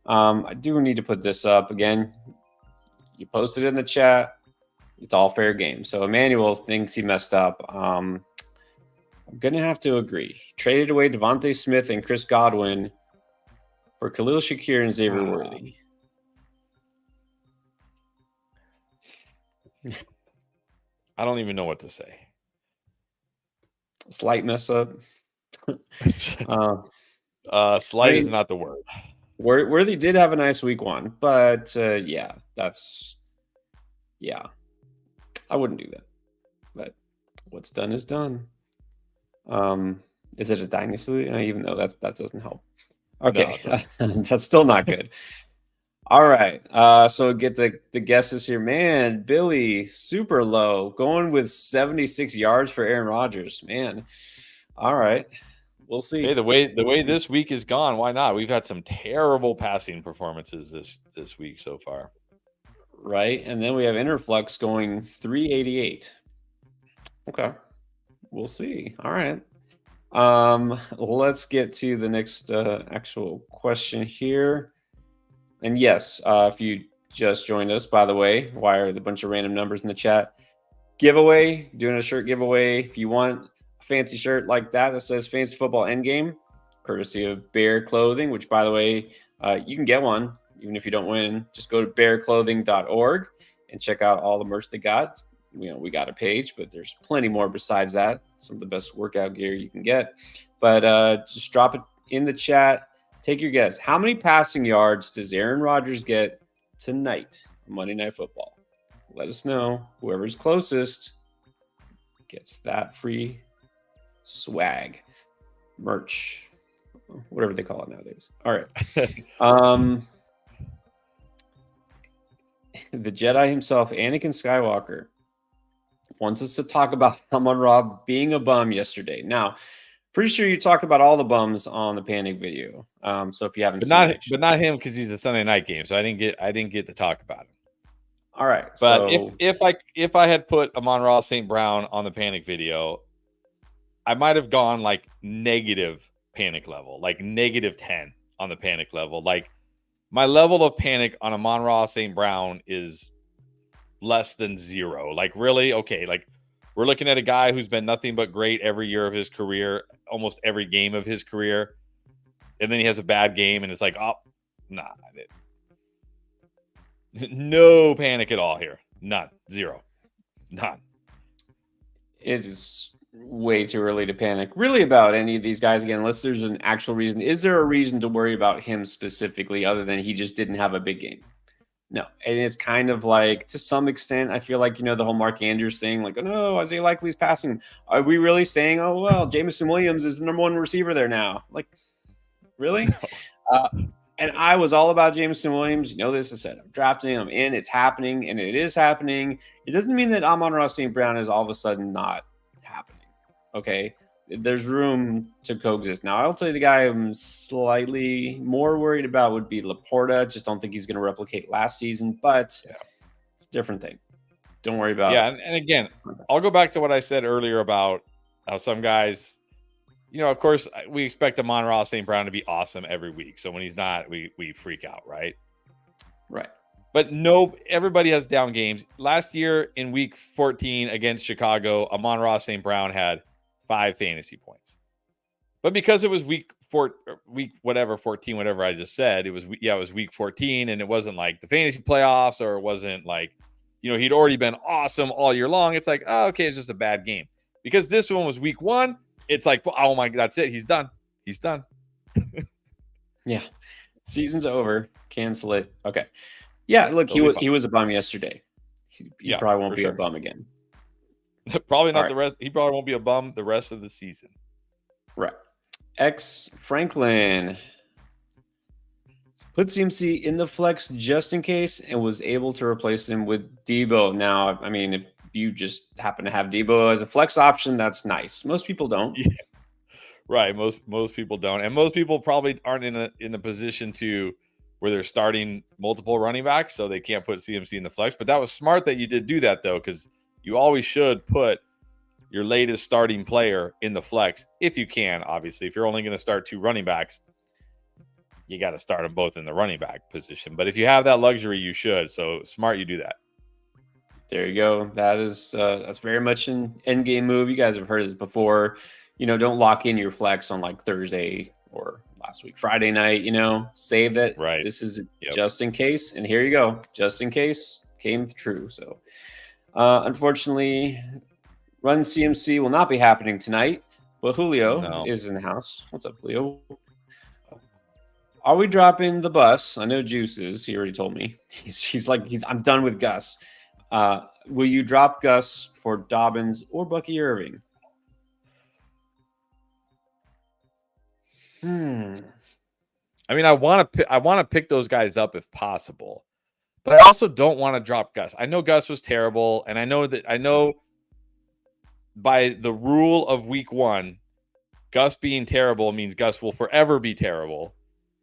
I do need to put this up again. You posted it in the chat. It's all fair game. So Emmanuel thinks he messed up. I'm going to have to agree. Traded away Devontae Smith and Chris Godwin for Khalil Shakir and Xavier Worthy. I don't even know what to say. Slight mess up. Slight is not the word. Worthy did have a nice week 1, but yeah, I wouldn't do that. But what's done is done. Is it a dynasty? Even though that doesn't help. Okay, no. That's still not good. All right, so get the guesses here. Man, Billy, super low, going with 76 yards for Aaron Rodgers. Man, all right, we'll see. Hey, the way this week is gone, why not? We've had some terrible passing performances this week so far. Right, and then we have Interflux going 388. Okay, we'll see. All right. Let's get to the next actual question here. And yes, if you just joined us, by the way, why are the bunch of random numbers in the chat? Giveaway, doing a shirt giveaway. If you want a fancy shirt like that says Fantasy Football Endgame, courtesy of Bear Clothing, which, by the way, you can get one even if you don't win. Just go to bearclothing.org and check out all the merch they got. We got a page, but there's plenty more besides that. Some of the best workout gear you can get. But just drop it in the chat. Take your guess. How many passing yards does Aaron Rodgers get tonight, Monday Night Football? Let us know. Whoever's closest gets that free swag, merch, whatever they call it nowadays. All right. The Jedi himself, Anakin Skywalker, wants us to talk about Amon-Ra being a bum yesterday. Now, pretty sure you talked about all the bums on the Panic video. So if you haven't but not him, because he's a Sunday night game, so I didn't get to talk about him. All right, but so if I had put Amon-Ra St. Brown on the Panic video, I might have gone like negative panic level, like -10 on the panic level. Like my level of panic on Amon-Ra St. Brown is less than 0. Like really, okay, like We're looking at a guy who's been nothing but great every year of his career, almost every game of his career. And then he has a bad game, and it's like, oh, nah. No panic at all here. None. Zero. None. It is way too early to panic, really, about any of these guys again, unless there's an actual reason. Is there a reason to worry about him specifically other than he just didn't have a big game? No. And it's kind of like, to some extent, I feel like, the whole Mark Andrews thing, like, oh no, Isaiah Likely's passing. Are we really saying, oh, well, Jameson Williams is the number one receiver there now? Like, really? No. And I was all about Jameson Williams. You know this, I said, I'm drafting him in. It's happening, and it is happening. It doesn't mean that Amon-Ra St. Brown is all of a sudden not happening. Okay? There's room to coexist. Now, I'll tell you the guy I'm slightly more worried about would be Laporta. Just don't think he's going to replicate last season, but it's a different thing. Don't worry about it. Yeah, and again, I'll go back to what I said earlier about how some guys, of course, we expect Amon-Ra St. Brown to be awesome every week. So when he's not, we freak out, right? Right. But no, everybody has down games. Last year in week 14 against Chicago, Amon-Ra St. Brown had 5 fantasy points. But because it was week 14, whatever I just said, it was week 14, and it wasn't like the fantasy playoffs, or it wasn't like, he'd already been awesome all year long. It's like, oh, okay, it's just a bad game. Because this one was week 1. It's like, oh my God, that's it. He's done. Yeah. Season's over. Cancel it. Okay. Yeah, look, he was a bum yesterday. He probably won't be a bum again. Probably not the rest. He probably won't be a bum the rest of the season. Right. X Franklin put CMC in the flex just in case and was able to replace him with Debo. Now, I mean, if you just happen to have Debo as a flex option, that's nice. Most people don't. Yeah. Right. Most people don't. And most people probably aren't in a position where they're starting multiple running backs, so they can't put CMC in the flex. But that was smart that you did do that, though, because you always should put your latest starting player in the flex if you can. Obviously, if you're only going to start 2 running backs, you got to start them both in the running back position. But if you have that luxury, you should. So smart you do that. There you go. That's very much an end game move. You guys have heard this before. Don't lock in your flex on like Thursday or last week, Friday night. Save that. Right. This is just in case. And here you go. Just in case came true. So unfortunately, Run CMC will not be happening tonight. But Julio is in the house. What's up, Julio? Are we dropping the bus? I know Juice is. He already told me. He's like, I'm done with Gus. Will you drop Gus for Dobbins or Bucky Irving? I mean, I want to pick those guys up if possible, but I also don't want to drop Gus. I know Gus was terrible, and I know by the rule of week 1, Gus being terrible means Gus will forever be terrible,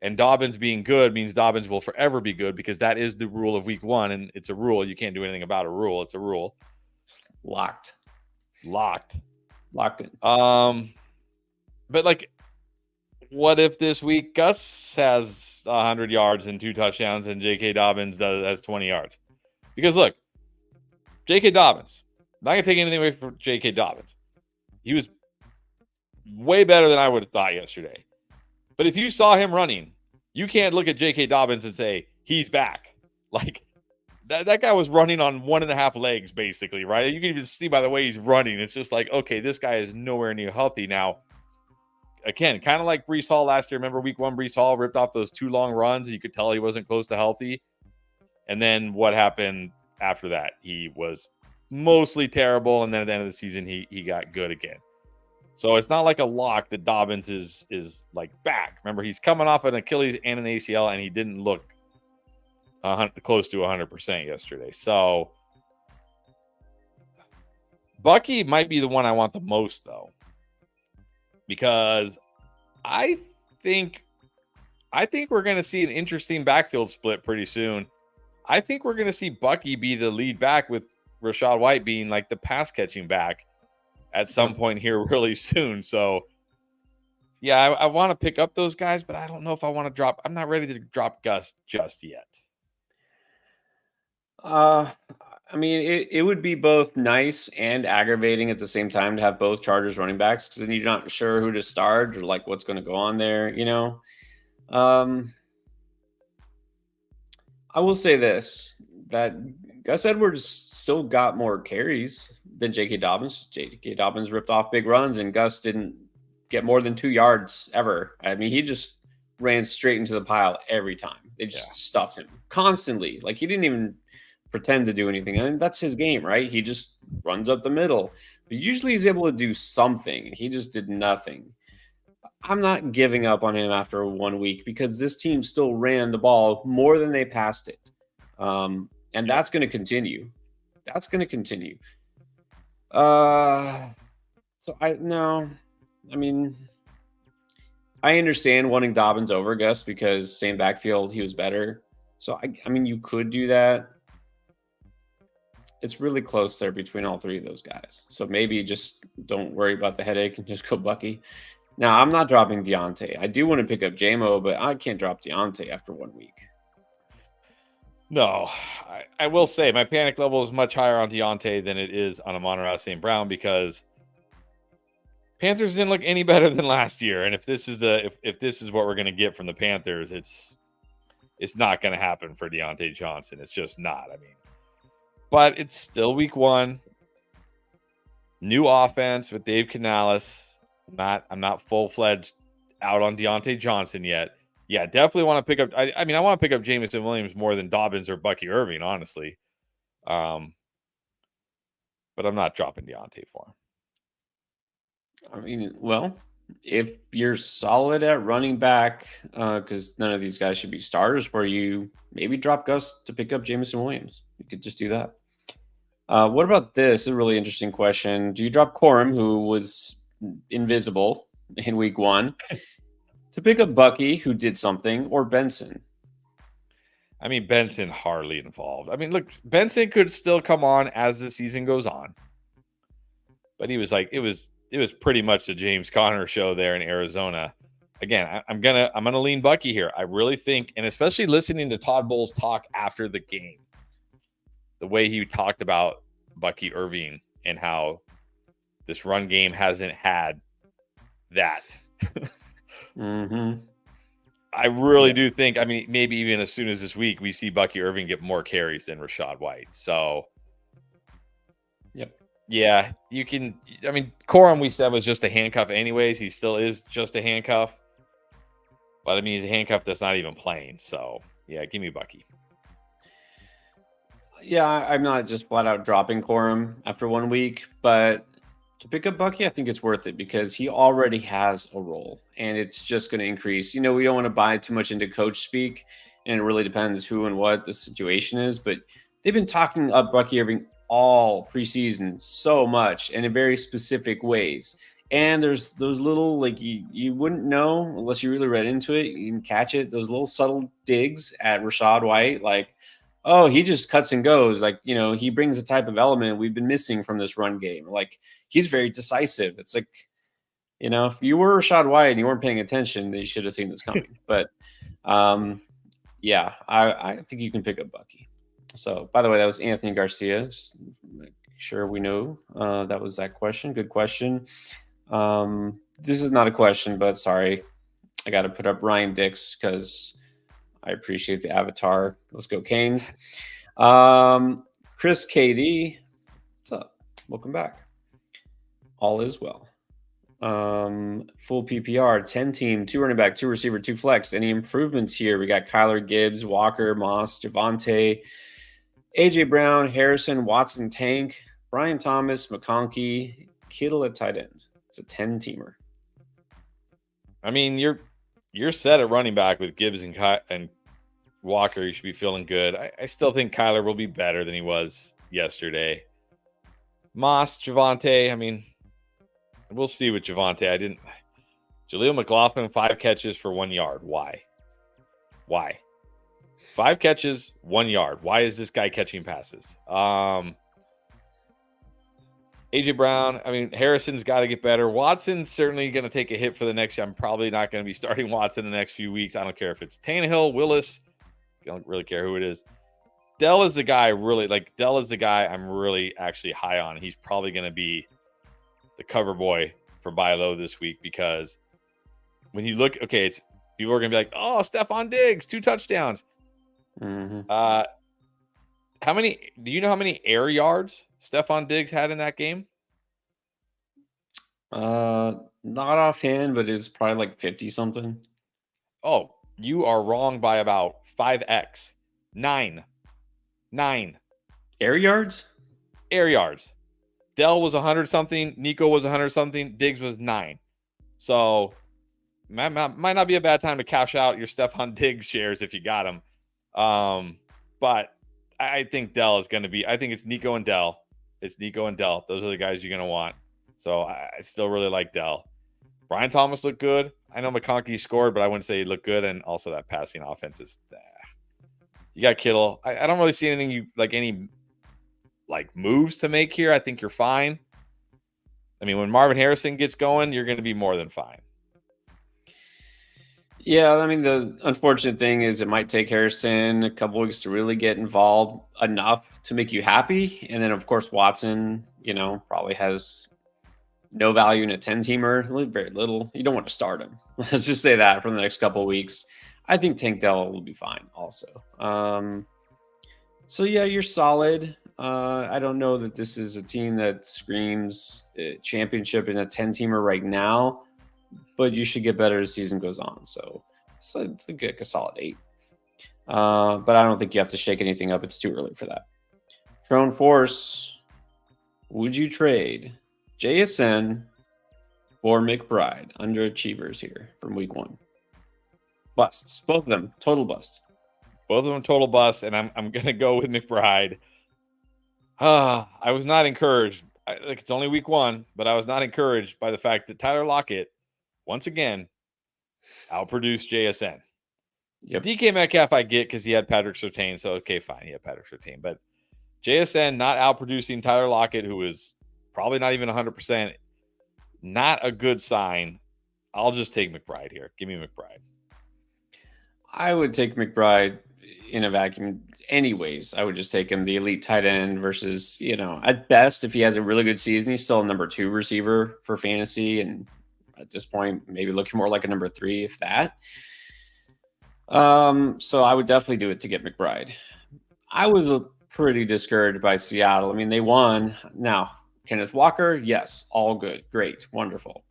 and Dobbins being good means Dobbins will forever be good, because that is the rule of week 1, and it's a rule. You can't do anything about a rule. It's a rule. Locked in. But like, what if this week Gus has 100 yards and 2 touchdowns and J.K. Dobbins has 20 yards? Because look, J.K. Dobbins, not going to take anything away from J.K. Dobbins. He was way better than I would have thought yesterday. But if you saw him running, you can't look at J.K. Dobbins and say, he's back. Like, that guy was running on 1.5 legs, basically, right? You can even see by the way he's running. It's just like, okay, this guy is nowhere near healthy now. Again, kind of like Breece Hall last year. Remember week 1, Breece Hall ripped off those 2 long runs. You could tell he wasn't close to healthy. And then what happened after that? He was mostly terrible. And then at the end of the season, he got good again. So it's not like a lock that Dobbins is like back. Remember, he's coming off an Achilles and an ACL, and he didn't look close to 100% yesterday. So Bucky might be the one I want the most, though. Because I think we're going to see an interesting backfield split pretty soon. I think we're going to see Bucky be the lead back, with Rachaad White being like the pass catching back at some point here really soon. So yeah, I want to pick up those guys, but I don't know if I want to drop. I'm not ready to drop Gus just yet. I mean, it would be both nice and aggravating at the same time to have both Chargers running backs because then you're not sure who to start or like what's going to go on there. Um, I will say this that Gus Edwards still got more carries than J.K. Dobbins. J.K. Dobbins ripped off big runs, and Gus didn't get more than 2 yards ever. I mean, he just ran straight into the pile every time. They just stuffed him constantly. Like he didn't even pretend to do anything. I mean, that's his game, right? He just runs up the middle. But usually he's able to do something, and he just did nothing. I'm not giving up on him after 1 week because this team still ran the ball more than they passed it. And that's going to continue. That's going to continue. I mean, I understand wanting Dobbins over Gus because same backfield, he was better. So, I mean, you could do that. It's really close there between all three of those guys. So maybe just don't worry about the headache and just go Bucky. Now, I'm not dropping Deontay. I do want to pick up JMO, but I can't drop Deontay after 1 week. No, I will say my panic level is much higher on Deontay than it is on Amon-Ra St. Brown because Panthers didn't look any better than last year. And if this is if this is what we're going to get from the Panthers, it's not going to happen for Deontay Johnson. It's just not. I mean, but it's still week 1. New offense with Dave Canales. I'm not full-fledged out on Deontay Johnson yet. Yeah, definitely want to pick up. I mean, I want to pick up Jameson Williams more than Dobbins or Bucky Irving, honestly. But I'm not dropping Deontay for him. I mean, well, if you're solid at running back, because none of these guys should be starters for you, maybe drop Gus to pick up Jameson Williams. You could just do that. What about this? A really interesting question. Do you drop Corum, who was invisible in week 1, to pick up Bucky, who did something, or Benson? I mean, Benson hardly involved. I mean, look, Benson could still come on as the season goes on, but he was like, it was pretty much the James Conner show there in Arizona. Again, I'm gonna lean Bucky here. I really think, and especially listening to Todd Bowles talk after the game, the way he talked about Bucky Irving and how this run game hasn't had that. Mm-hmm. I really do think, I mean, maybe even as soon as this week, we see Bucky Irving get more carries than Rachaad White. So, yep. Yeah, you can. I mean, Corum, we said, was just a handcuff anyways. He still is just a handcuff. But, I mean, he's a handcuff that's not even playing. So, yeah, give me Bucky. Yeah, I'm not just flat out dropping Corum after 1 week, but to pick up Bucky, I think it's worth it because he already has a role and it's just going to increase. We don't want to buy too much into coach speak, and it really depends who and what the situation is, but they've been talking up Bucky Irving all preseason so much and in very specific ways. And there's those little, like, you wouldn't know unless you really read into it. You can catch it. Those little subtle digs at Rachaad White, like, oh, he just cuts and goes. Like, he brings a type of element we've been missing from this run game. Like, he's very decisive. It's like, if you were Rachaad White and you weren't paying attention, then you should have seen this coming. But, yeah, I think you can pick up Bucky. So, by the way, that was Anthony Garcia. Just make sure we know that was that question. Good question. This is not a question, but sorry. I got to put up Ryan Dix because I appreciate the avatar. Let's go Canes. Chris KD, what's up? Welcome back. All is well. Full PPR, 10 team, 2 running back, 2 receiver, 2 flex. Any improvements here? We got Kyler, Gibbs, Walker, Moss, Javonte, AJ Brown, Harrison, Watson, Tank, Brian Thomas, McConkey, Kittle at tight end. It's a 10-teamer. I mean, you're set at running back with Gibbs and Walker. You should be feeling good. I still think Kyler will be better than he was yesterday. Moss, Javonte, I mean, we'll see with Javonte. Jaleel McLaughlin, 5 catches for 1 yard. Why? 5 catches, 1 yard. Why is this guy catching passes? AJ Brown, I mean, Harrison's got to get better. Watson's certainly going to take a hit for the next year. I'm probably not going to be starting Watson the next few weeks. I don't care if it's Tannehill, Willis. I don't really care who it is. Dell is the guy Dell is the guy I'm really actually high on. He's probably going to be the cover boy for buy low this week because when you look, okay, it's people are going to be like, oh, Stephon Diggs, 2 touchdowns. Mm-hmm. Do you know how many air yards Stephon Diggs had in that game? Not offhand, but it's probably like 50 something. Oh, you are wrong by about 5x. 9 Air yards? air yards. Dell was 100 something. Nico was 100 something. Diggs was 9. So might not be a bad time to cash out your Stephon Diggs shares if you got them. But I think Dell is going to be. I think it's Nico and Dell. It's Nico and Dell. Those are the guys you're going to want. So I still really like Dell. Brian Thomas looked good. I know McConkey scored, but I wouldn't say he looked good. And also that passing offense is. You got Kittle. I don't really see anything any moves to make here. I think you're fine. I mean, when Marvin Harrison gets going, you're going to be more than fine. Yeah, I mean, the unfortunate thing is it might take Harrison a couple weeks to really get involved enough to make you happy. And then, of course, Watson, probably has no value in a 10-teamer, very little. You don't want to start him. Let's just say that for the next couple of weeks. I think Tank Dell will be fine also. So, yeah, you're solid. I don't know that this is a team that screams championship in a 10-teamer right now, but you should get better as the season goes on. So it's a solid 8. But I don't think you have to shake anything up. It's too early for that. Drone Force, would you trade JSN or McBride? Underachievers here from week 1. Busts. Both of them. Total bust. Both of them total bust, and I'm going to go with McBride. I was not encouraged. It's only week 1, but I was not encouraged by the fact that Tyler Lockett, once again, outproduced JSN. Yep. DK Metcalf I get because he had Patrick Surtain, so okay, fine, he had Patrick Surtain. But JSN not outproducing Tyler Lockett, who is probably not even 100%, not a good sign. I'll just take McBride here. Give me McBride. I would take McBride in a vacuum anyways. I would just take him the elite tight end versus, at best, if he has a really good season, he's still a number 2 receiver for fantasy. And at this point, maybe looking more like a number 3, if that. So I would definitely do it to get McBride. I was pretty discouraged by Seattle. I mean, they won. Now, Kenneth Walker, yes, all good. Great. Wonderful.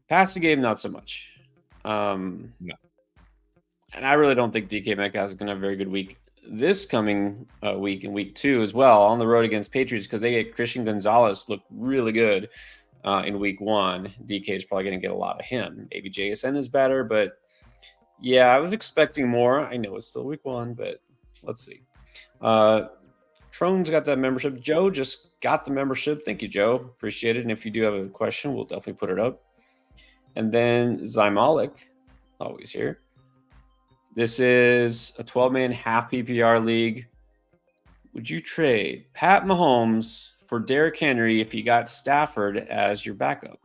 Passing game, not so much. No. And I really don't think DK Metcalf is going to have a very good week this coming week in week 2 as well on the road against Patriots because they get Christian Gonzalez look really good in week 1. DK is probably going to get a lot of him. Maybe JSN is better, but yeah, I was expecting more. I know it's still week 1, but let's see. Trone's got that membership. Joe just got the membership. Thank you, Joe. Appreciate it. And if you do have a question, we'll definitely put it up. And then Zymalik, always here. This is a 12-man half PPR league. Would you trade Pat Mahomes for Derrick Henry if you got Stafford as your backup?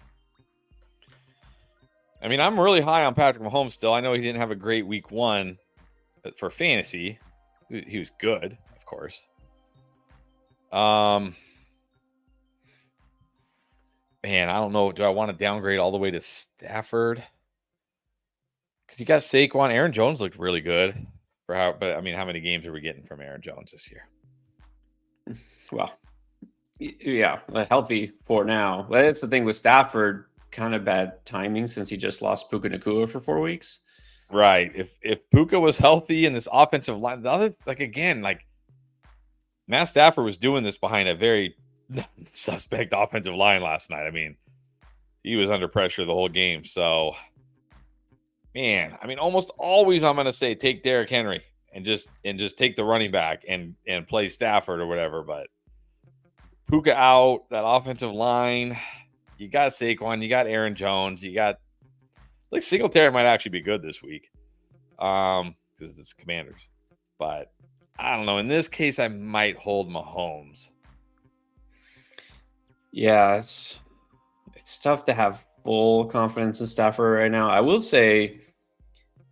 I mean, I'm really high on Patrick Mahomes still. I know he didn't have a great week 1 for fantasy. He was good, of course. Man, I don't know. Do I want to downgrade all the way to Stafford? Because you got Saquon. Aaron Jones looked really good. But I mean, how many games are we getting from Aaron Jones this year? Well, yeah, healthy for now. But that's the thing with Stafford. Kind of bad timing since he just lost Puka Nacua for 4 weeks. Right. If Puka was healthy in this offensive line, Matt Stafford was doing this behind a very suspect offensive line last night. I mean, he was under pressure the whole game. So, man, I mean, almost always I'm going to say take Derrick Henry and just take the running back and play Stafford or whatever. But Puka out, that offensive line. You got Saquon, you got Aaron Jones, you got Singletary might actually be good this week because it's Commanders. But I don't know. In this case, I might hold Mahomes. Yeah, it's tough to have full confidence in Stafford right now. I will say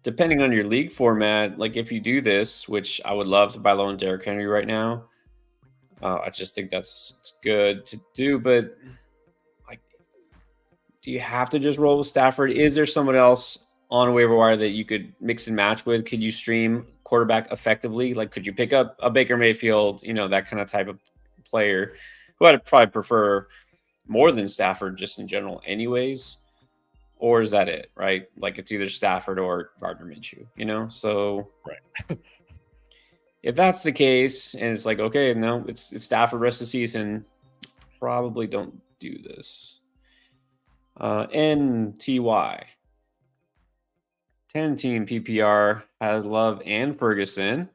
depending on your league format, like if you do this, which I would love to buy low on Derrick Henry right now, I just think it's good to do. But like, do you have to just roll with Stafford? Is there someone else on a waiver wire that you could mix and match with? Could you stream quarterback effectively? Like, could you pick up a Baker Mayfield, that kind of type of player who I'd probably prefer more than Stafford just in general anyways? Or is that it, right? Like it's either Stafford or Gardner Minshew, So Right. if that's the case, and it's like, okay, no, it's Stafford rest of the season, probably don't do this. NTY 10-team PPR has Love and Ferguson.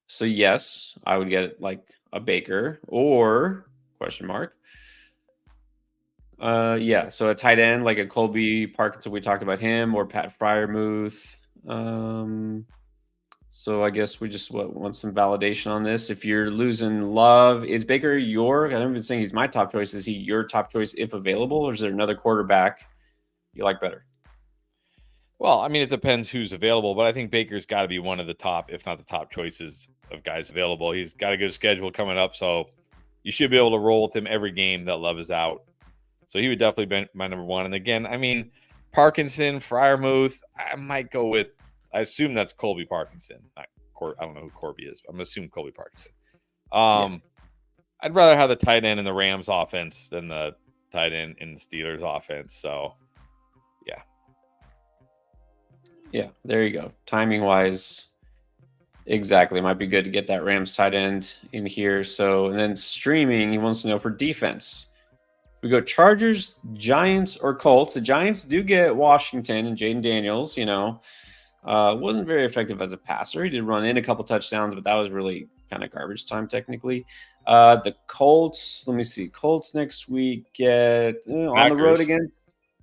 So yes, I would get like a Baker or question mark. Yeah, so a tight end like a Colby Parkinson, we talked about him, or Pat Freiermuth. So I guess we just want some validation on this. If you're losing Love, is Baker I haven't been saying he's my top choice. Is he your top choice if available, or is there another quarterback you like better? Well, I mean, it depends who's available, but I think Baker's got to be one of the top, if not the top choices of guys available. He's got a good schedule coming up, so you should be able to roll with him every game that Love is out. So he would definitely be my number one. And again, I mean, Parkinson, Freiermuth, I might go with, I assume that's Colby Parkinson. I don't know who Corby is. I'm going to assume Colby Parkinson. I'd rather have the tight end in the Rams offense than the tight end in the Steelers offense. So, yeah. Yeah, there you go. Timing wise, exactly. It might be good to get that Rams tight end in here. So, and then streaming, he wants to know for defense. We go Chargers, Giants, or Colts. The Giants do get Washington and Jaden Daniels, wasn't very effective as a passer. He did run in a couple touchdowns, but that was really kind of garbage time technically. The Colts, let me see. Colts next week get on the road against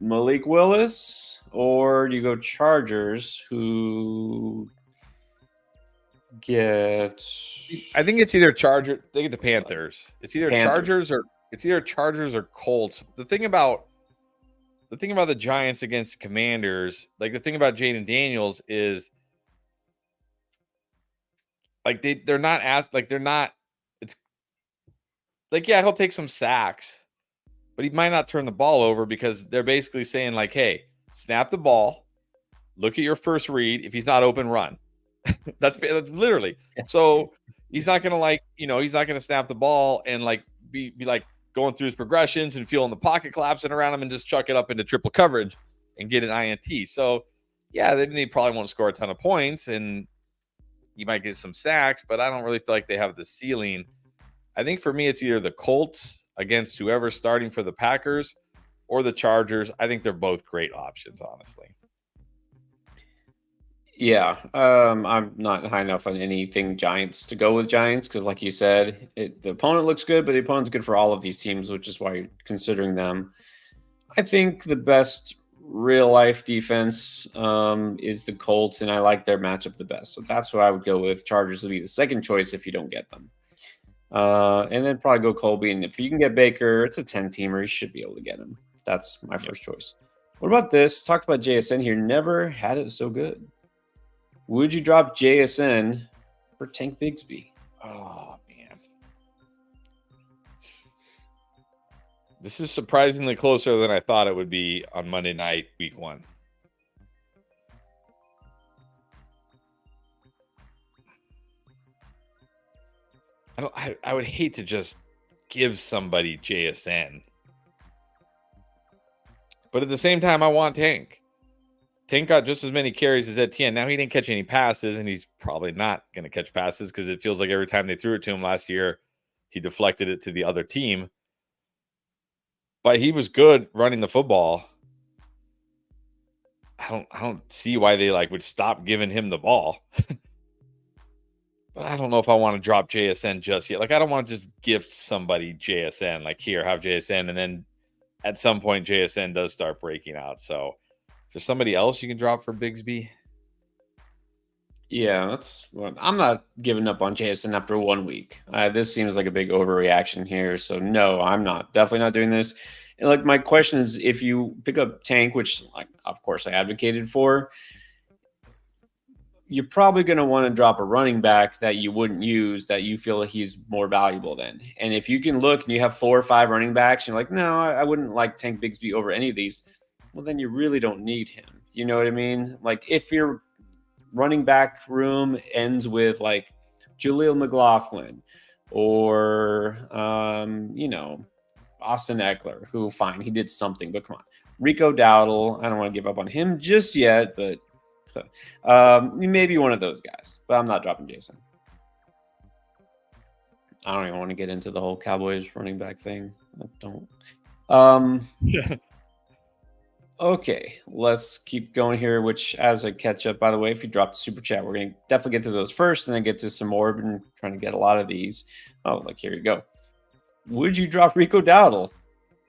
Malik Willis, or do you go Chargers, who get? I think it's either Chargers. They get the Panthers. It's either Chargers or Colts. The thing about the Giants against the Commanders, like the thing about Jaden Daniels is, like they're not asked, like they're not. It's like, yeah, he'll take some sacks, but he might not turn the ball over because they're basically saying like, hey, snap the ball, look at your first read. If he's not open, run. That's literally. So he's not gonna he's not gonna snap the ball and like be like going through his progressions and feeling the pocket collapsing around him and just chuck it up into triple coverage and get an INT. So yeah, they probably won't score a ton of points and you might get some sacks, but I don't really feel like they have the ceiling. I think for me, it's either the Colts against whoever's starting for the Packers or the Chargers. I think they're both great options, honestly. Yeah, I'm not high enough on anything Giants to go with Giants because, like you said, the opponent looks good, but the opponent's good for all of these teams, which is why you're considering them. I think the best real-life defense is the Colts, and I like their matchup the best. So that's what I would go with. Chargers would be the second choice if you don't get them. And then probably go Colby, and if you can get Baker, it's a 10-teamer. You should be able to get him. That's my first choice. What about this? Talked about JSN here. Never had it so good. Would you drop JSN for Tank Bigsby? Oh, man. This is surprisingly closer than I thought it would be on Monday night, week 1. I would hate to just give somebody JSN. But at the same time, I want Tank. Tank got just as many carries as Etienne. Now, he didn't catch any passes, and he's probably not going to catch passes because it feels like every time they threw it to him last year, he deflected it to the other team. But he was good running the football. I don't see why they would stop giving him the ball. But I don't know if I want to drop JSN just yet. I don't want to just gift somebody JSN. Here, have JSN, and then at some point JSN does start breaking out. So is there somebody else you can drop for Bigsby? Yeah, I'm not giving up on JSN after 1 week. This seems like a big overreaction here. So no, I'm definitely not doing this. And my question is, if you pick up Tank, which of course I advocated for, you're probably going to want to drop a running back that you wouldn't use that you feel like he's more valuable than. And if you can look and you have 4 or 5 running backs, you're like, no, I wouldn't like Tank Bigsby over any of these. Well, then you really don't need him. You know what I mean? Like if your running back room ends with like Jaleel McLaughlin or, Austin Eckler, who fine, he did something, but come on. Rico Dowdle, I don't want to give up on him just yet, but maybe one of those guys, but I'm not dropping Jason. I don't even want to get into the whole Cowboys running back thing. I don't. Okay, let's keep going here, which as a catch up, by the way, if you drop the super chat, we're going to definitely get to those first and then get to some more. I've been trying to get a lot of these. Oh, like here you go. Would you drop Rico Dowdle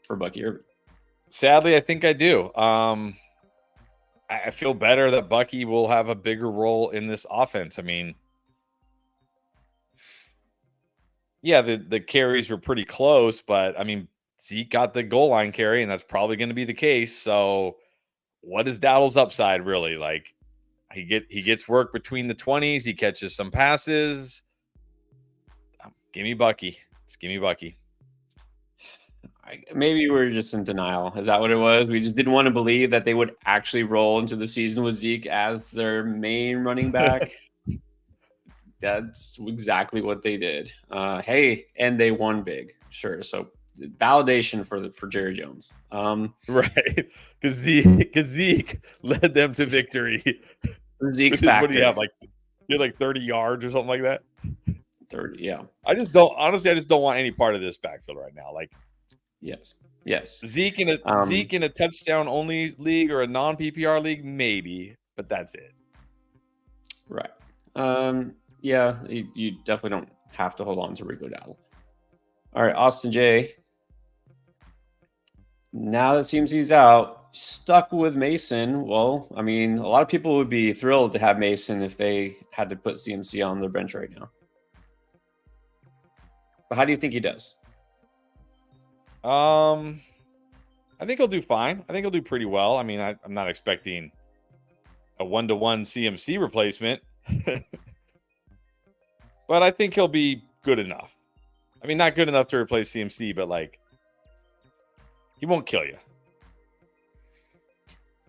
for Bucky Irving? Sadly, I think I do. I feel better that Bucky will have a bigger role in this offense. I mean, yeah, the carries were pretty close, but I mean, Zeke got the goal line carry, and that's probably going to be the case. So what is Dowdle's upside really? Like he gets work between the 20s, he catches some passes. Give me Bucky. Just give me Bucky. Maybe we're just in denial. Is that what it was? We just didn't want to believe that they would actually roll into the season with Zeke as their main running back. That's exactly what they did. Hey, and they won big. Sure. So validation for Jerry Jones. Right. Because Zeke led them to victory. Zeke factor. What do you have? Like you're like 30 yards or something like that? 30, yeah. I just don't want any part of this backfield right now. Like Yes. Zeke in a touchdown only league or a non PPR league, maybe, but that's it. Right. Yeah, you definitely don't have to hold on to Rico Dowdle. All right, Austin J. Now that CMC's out, stuck with Mason. Well, I mean, a lot of people would be thrilled to have Mason if they had to put CMC on their bench right now. But how do you think he does? I think he'll do fine. I think he'll do pretty well. I mean, I'm not expecting a 1-to-1 CMC replacement, but I think he'll be good enough. I mean, not good enough to replace CMC, but like, he won't kill you.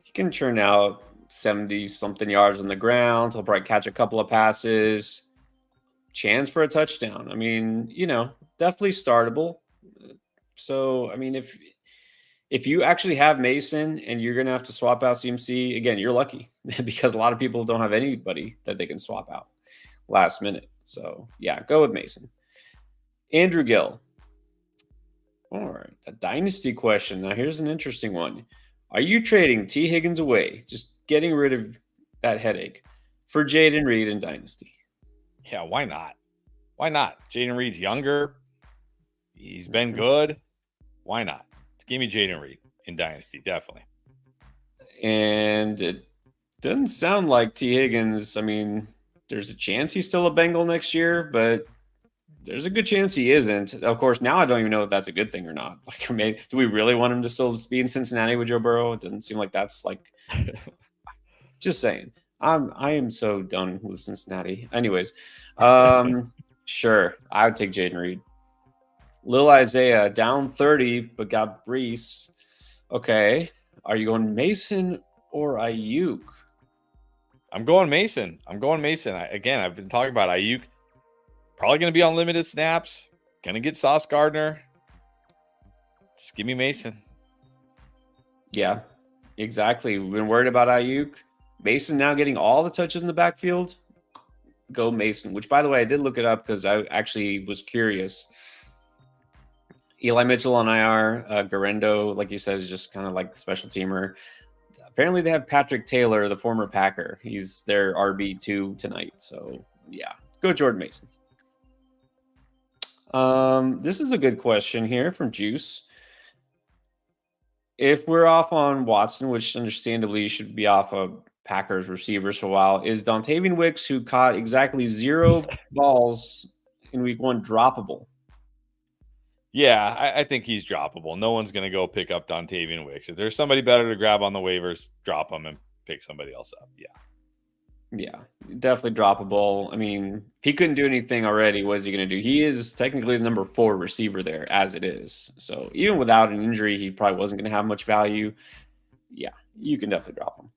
He can churn out 70-something yards on the ground. He'll probably catch a couple of passes. Chance for a touchdown. I mean, definitely startable. So, I mean, if you actually have Mason and you're going to have to swap out CMC, again, you're lucky because a lot of people don't have anybody that they can swap out last minute. So, yeah, go with Mason. Andrew Gill. All right, a dynasty question. Now, here's an interesting one. Are you trading T. Higgins away, just getting rid of that headache, for Jaden Reed in Dynasty? Yeah, why not? Why not? Jaden Reed's younger. He's been good. Why not? Give me Jaden Reed in Dynasty, definitely. And it doesn't sound like T. Higgins. I mean, there's a chance he's still a Bengal next year, but there's a good chance he isn't. Of course, now I don't even know if that's a good thing or not. Like, do we really want him to still be in Cincinnati with Joe Burrow? It doesn't seem like that's like. Just saying. I am so done with Cincinnati. Anyways, sure, I would take Jaden Reed. Lil Isaiah down 30, but got Brees. Okay, are you going Mason or Ayuk? I'm going Mason. I've been talking about Ayuk. Probably going to be on limited snaps. Going to get Sauce Gardner. Just give me Mason. Yeah, exactly. We've been worried about Ayuk. Mason now getting all the touches in the backfield. Go Mason, which, by the way, I did look it up because I actually was curious. Eli Mitchell on IR. Garendo, like you said, is just kind of like the special teamer. Apparently, they have Patrick Taylor, the former Packer. He's their RB2 tonight. So, yeah, go Jordan Mason. This is a good question here from Juice. If we're off on Watson, which understandably should be off of Packers receivers for a while, is Dontavian Wicks, who caught exactly 0 balls in week 1, droppable? Yeah, I think he's droppable. No one's going to go pick up Dontavian Wicks. If there's somebody better to grab on the waivers, drop him and pick somebody else up. Yeah. Yeah, definitely droppable. I mean, if he couldn't do anything already, what is he going to do? He is technically the number 4 receiver there as it is. So even without an injury, he probably wasn't going to have much value. Yeah, you can definitely drop him.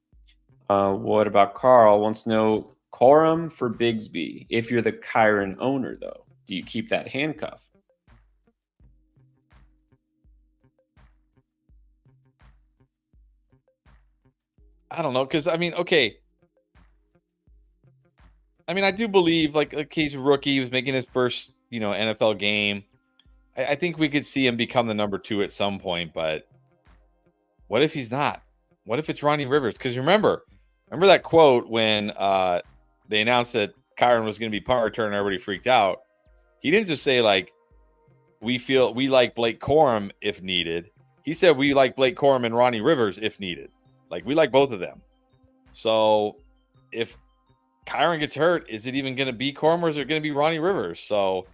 What about Carl? Wants to know Corum for Bigsby. If you're the Kyron owner, though, do you keep that handcuff? I don't know, because I mean, okay. I mean, I do believe like he's a rookie. He was making his first, NFL game. I think we could see him become the number 2 at some point, but what if he's not? What if it's Ronnie Rivers? Because remember that quote when they announced that Kyron was going to be punt return, everybody freaked out. He didn't just say like we like Blake Corum if needed. He said we like Blake Corum and Ronnie Rivers if needed. Like we like both of them. So if Kyron gets hurt, is it even going to be Corum or is it going to be Ronnie Rivers? So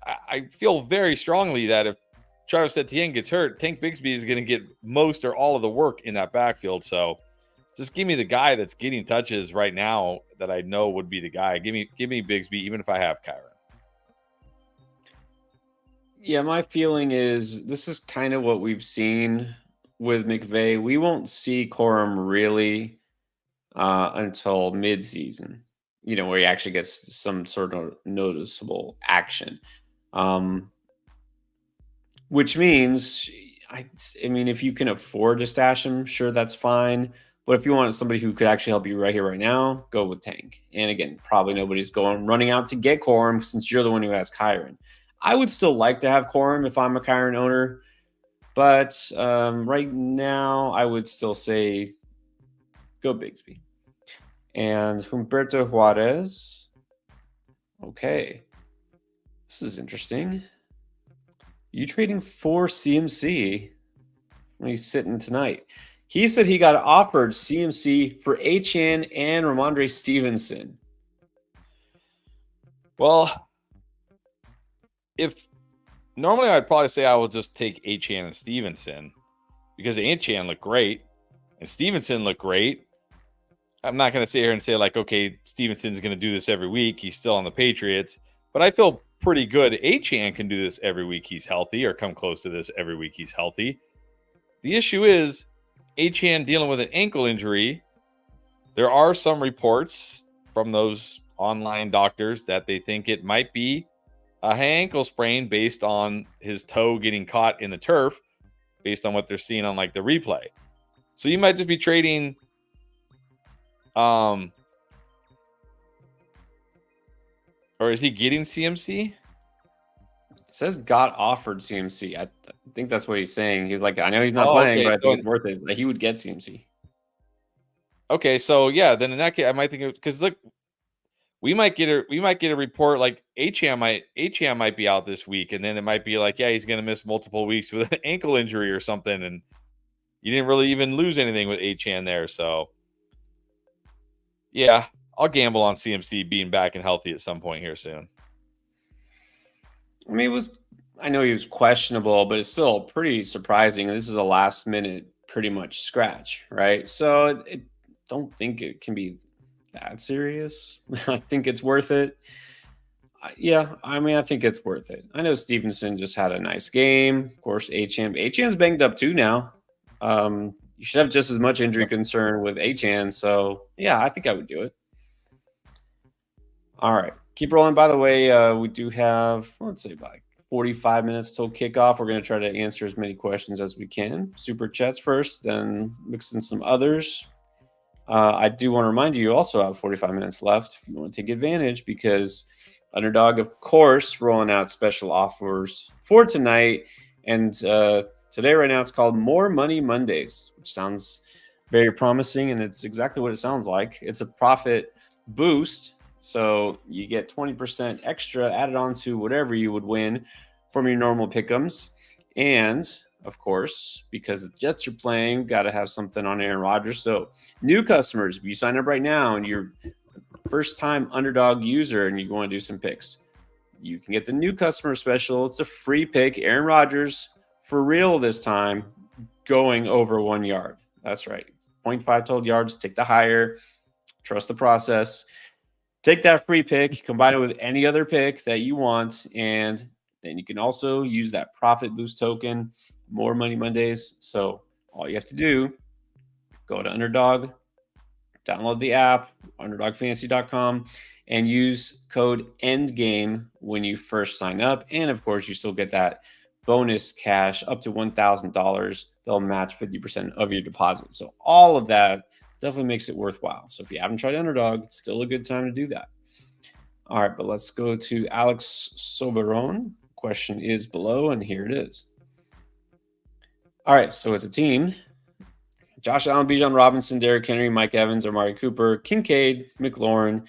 I feel very strongly that if Travis Etienne gets hurt, Tank Bigsby is going to get most or all of the work in that backfield. So just give me the guy that's getting touches right now that I know would be the guy. Give me Bigsby, even if I have Kyron. Yeah, my feeling is this is kind of what we've seen with McVay. We won't see Corum really until midseason, where he actually gets some sort of noticeable action. Which means, I mean, if you can afford to stash him, sure, that's fine. But if you want somebody who could actually help you right here, right now, go with Tank. And again, probably nobody's running out to get Corum since you're the one who has Kyron. I would still like to have Corum if I'm a Kyron owner. But right now, I would still say go Bigsby. And Humberto Juarez. Okay. This is interesting. You trading for CMC when he's sitting tonight. He said he got offered CMC for Achane and Ramondre Stevenson. Well, if normally I'd probably say I will just take Achane and Stevenson because Achane looked great and Stevenson looked great. I'm not going to sit here and say like, okay, Stevenson's going to do this every week. He's still on the Patriots, but I feel pretty good. Achane can do this every week he's healthy or come close to this every week he's healthy. The issue is Achane dealing with an ankle injury. There are some reports from those online doctors that they think it might be a ankle sprain based on his toe getting caught in the turf based on what they're seeing on like the replay. So you might just be trading or is he getting CMC? It says got offered CMC. I think that's what he's saying. He's like, I know he's not playing, but I think it's worth it. Like, he would get CMC. Okay, so yeah, then in that case, I might think because look, we might get a report like Achane might be out this week, and then it might be like, yeah, he's going to miss multiple weeks with an ankle injury or something, and you didn't really even lose anything with Achane there. So yeah, I'll gamble on CMC being back and healthy at some point here soon. I mean, I know he was questionable, but it's still pretty surprising. This is a last minute, pretty much scratch, right? So I don't think it can be that serious. I think it's worth it. Yeah, I mean, I think it's worth it. I know Stevenson just had a nice game. Of course, Achane's banged up too now. You should have just as much injury concern with Achane. So yeah, I think I would do it. All right. Keep rolling. By the way, we do have, let's say, about 45 minutes till kickoff. We're going to try to answer as many questions as we can. Super chats first, then mix in some others. I do want to remind you also have 45 minutes left if you want to take advantage, because Underdog, of course, rolling out special offers for tonight. And today, right now, it's called More Money Mondays, which sounds very promising, and it's exactly what it sounds like. It's a profit boost. So you get 20% extra added on to whatever you would win from your normal pick'ems. And of course, because the Jets are playing, got to have something on Aaron Rodgers. So new customers, if you sign up right now and you're first time Underdog user and you want to do some picks, you can get the new customer special. It's a free pick. Aaron Rodgers for real this time, going over 1 yard. That's right. 0.5 total yards, take the higher. trust the process. Take that free pick, combine it with any other pick that you want, and then you can also use that profit boost token, more Money Mondays. So all you have to do, go to Underdog, download the app, underdogfantasy.com, and use code ENDGAME when you first sign up. And of course, you still get that bonus cash up to $1,000. They'll match 50% of your deposit. So all of that definitely makes it worthwhile. So if you haven't tried Underdog, it's still a good time to do that. All right, but let's go to Alex Soberon. Question is below, and here it is. All right, so it's a team. Josh Allen, Bijan Robinson, Derrick Henry, Mike Evans, Amari Cooper, Kincaid, McLaurin,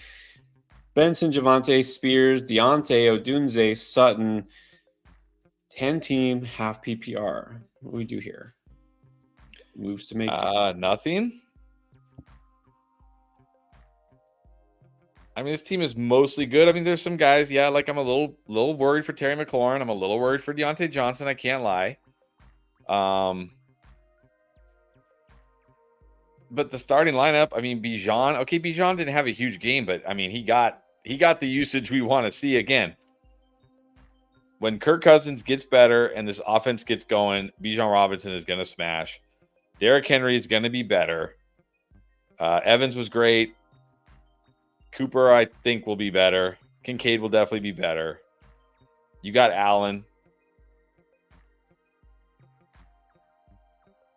Benson, Javonte, Spears, Deontay, Odunze, Sutton. 10-team, half PPR. What do we do here? Moves to make nothing. I mean, this team is mostly good. I mean, there's some guys, yeah, like I'm a little worried for Terry McLaurin. I'm a little worried for Deontay Johnson. I can't lie. But the starting lineup, I mean, Bijan didn't have a huge game, but I mean, he got the usage we want to see again. When Kirk Cousins gets better and this offense gets going, Bijan Robinson is going to smash. Derrick Henry is going to be better. Evans was great. Cooper, I think, will be better. Kincaid will definitely be better. You got Allen.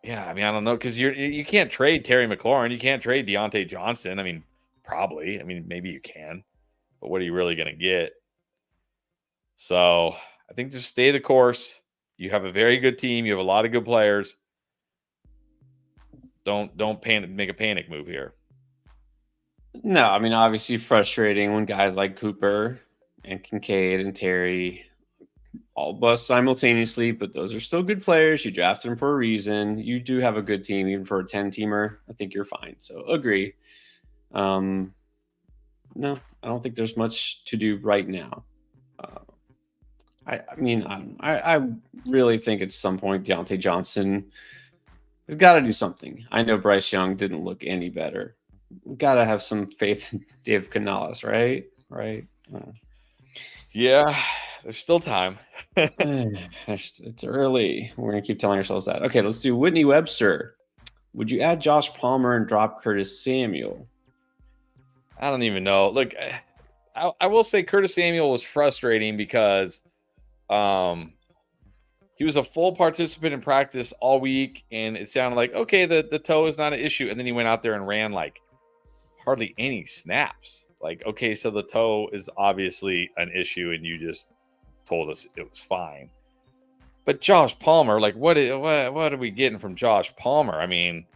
Yeah, I mean, I don't know, because you can't trade Terry McLaurin. You can't trade Deontay Johnson. I mean, probably. I mean, maybe you can. But what are you really going to get? So I think just stay the course. You have a very good team. You have a lot of good players. Don't panic, make a panic move here. No, I mean, obviously frustrating when guys like Cooper and Kincaid and Terry all bust simultaneously, but those are still good players. You drafted them for a reason. You do have a good team, even for a 10-teamer. I think you're fine. So agree. No, I don't think there's much to do right now. I really think at some point Deontay Johnson has got to do something. I know Bryce Young didn't look any better. We've got to have some faith in Dave Canales, right? Right. Yeah, there's still time. It's early. We're going to keep telling ourselves that. Okay, let's do Whitney Webster. Would you add Josh Palmer and drop Curtis Samuel? I don't even know. Look, I will say Curtis Samuel was frustrating because he was a full participant in practice all week, and it sounded like, okay, the toe is not an issue. And then he went out there and ran like hardly any snaps. Like, okay, so the toe is obviously an issue, and you just told us it was fine. But Josh Palmer, like, what are we getting from Josh Palmer? I mean,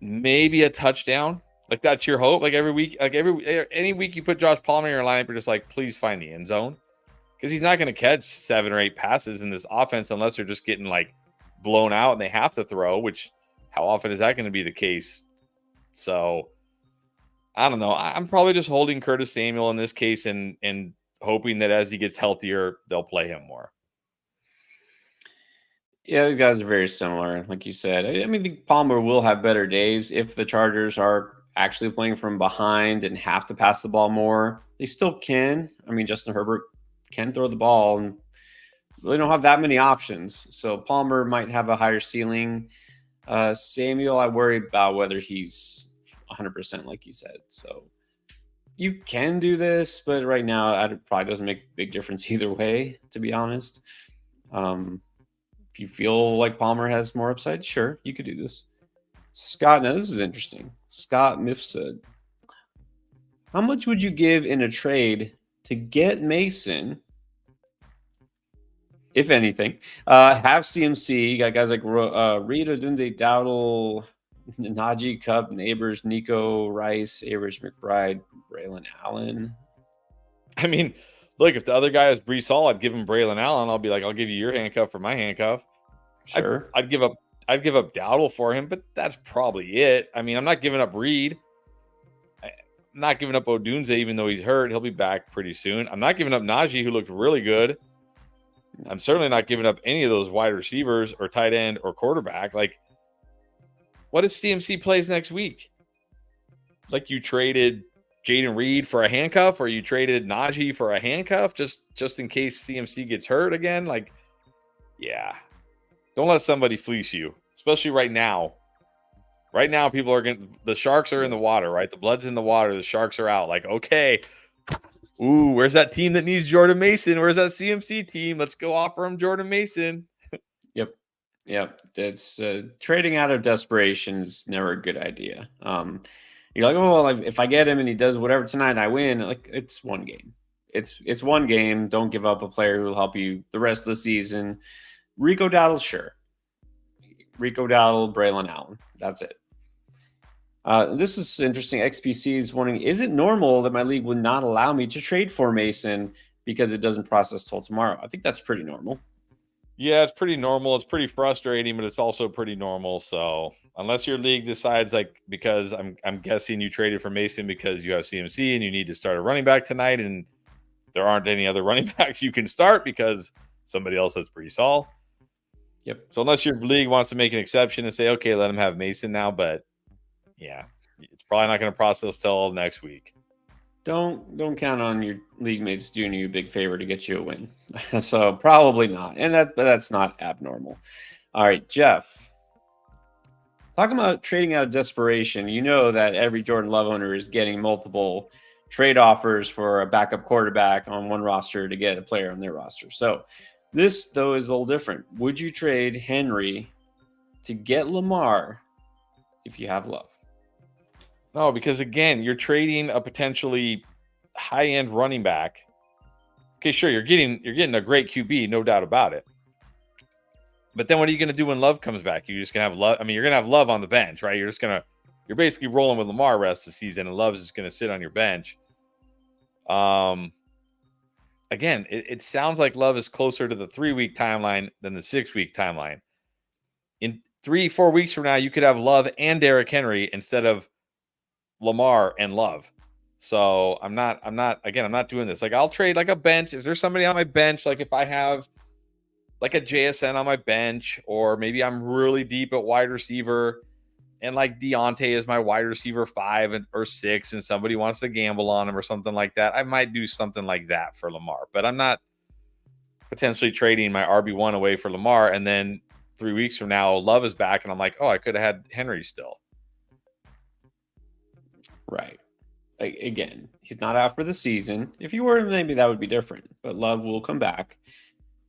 maybe a touchdown. Like, that's your hope. Like every week, any week you put Josh Palmer in your lineup, you're just like, please find the end zone. Because he's not going to catch 7 or 8 passes in this offense unless they're just getting like blown out and they have to throw, which how often is that going to be the case? So I don't know. I'm probably just holding Curtis Samuel in this case and hoping that as he gets healthier, they'll play him more. Yeah, these guys are very similar. Like you said, I mean, the Palmer will have better days if the Chargers are actually playing from behind and have to pass the ball more. They still can. I mean, Justin Herbert can throw the ball and really don't have that many options. So Palmer might have a higher ceiling. Samuel, I worry about whether he's 100%, like you said. So you can do this, but right now it probably doesn't make a big difference either way, to be honest. If you feel like Palmer has more upside, sure, you could do this. Scott, now this is interesting. Scott Mifsud. How much would you give in a trade to get Mason, if anything? Have CMC. You got guys like Reed, Odunze, Dowdle, Najee, Cup, Neighbors, Nico, Rice, Average, McBride, Braylon Allen. I mean, look, if the other guy is Brees Hall, I'd give him Braylon Allen. I'll be like, I'll give you your handcuff for my handcuff. Sure. I'd give up Dowdle for him, but that's probably it. I mean, I'm not giving up Reed. I'm not giving up Odunze, even though he's hurt. He'll be back pretty soon. I'm not giving up Najee, who looked really good. I'm certainly not giving up any of those wide receivers or tight end or quarterback. Like, what if CMC plays next week? Like you traded Jaden Reed for a handcuff, or you traded Najee for a handcuff just in case CMC gets hurt again. Like, yeah, don't let somebody fleece you, especially right now. Right now, people are the sharks are in the water, right? The blood's in the water. The sharks are out. Like, okay, ooh, where's that team that needs Jordan Mason? Where's that CMC team? Let's go offer him Jordan Mason. Yep. Yep. That's trading out of desperation is never a good idea. You're like, oh, well, if I get him and he does whatever tonight, I win. Like, it's one game. It's one game. Don't give up a player who will help you the rest of the season. Rico Dowdle, sure. Rico Dowdle, Braylon Allen. That's it. This is interesting. XPC is wondering, is it normal that my league would not allow me to trade for Mason because it doesn't process till tomorrow? I think that's pretty normal. Yeah, it's pretty normal. It's pretty frustrating, but it's also pretty normal. So unless your league decides, like, because I'm guessing you traded for Mason because you have CMC and you need to start a running back tonight, and there aren't any other running backs you can start because somebody else has Breece Hall. Yep. So unless your league wants to make an exception and say, okay, let him have Mason now, but yeah, it's probably not going to process till next week. Don't count on your league mates doing you a big favor to get you a win. So probably not. And that's not abnormal. All right, Jeff. Talking about trading out of desperation, you know that every Jordan Love owner is getting multiple trade offers for a backup quarterback on one roster to get a player on their roster. So this, though, is a little different. Would you trade Henry to get Lamar if you have Love? No, because again, you're trading a potentially high-end running back. Okay, sure, you're getting a great QB, no doubt about it. But then what are you going to do when Love comes back? You're just going to have Love. I mean, you're going to have Love on the bench, right? You're basically rolling with Lamar rest of the season, and Love's just going to sit on your bench. Again, it sounds like Love is closer to the 3-week timeline than the 6-week timeline. In 3-4 weeks from now, you could have Love and Derrick Henry instead of Lamar and Love. So I'm not doing this. Like, I'll trade like a bench. Is there somebody on my bench? Like, if I have like a JSN on my bench, or maybe I'm really deep at wide receiver and like Deontay is my wide receiver 5 or 6, and somebody wants to gamble on him or something like that, I might do something like that for Lamar. But I'm not potentially trading my RB1 away for Lamar, and then 3 weeks from now, Love is back, and I'm like, oh, I could have had Henry still. Right. Like, again, he's not out for the season. If you were, maybe that would be different. But Love will come back.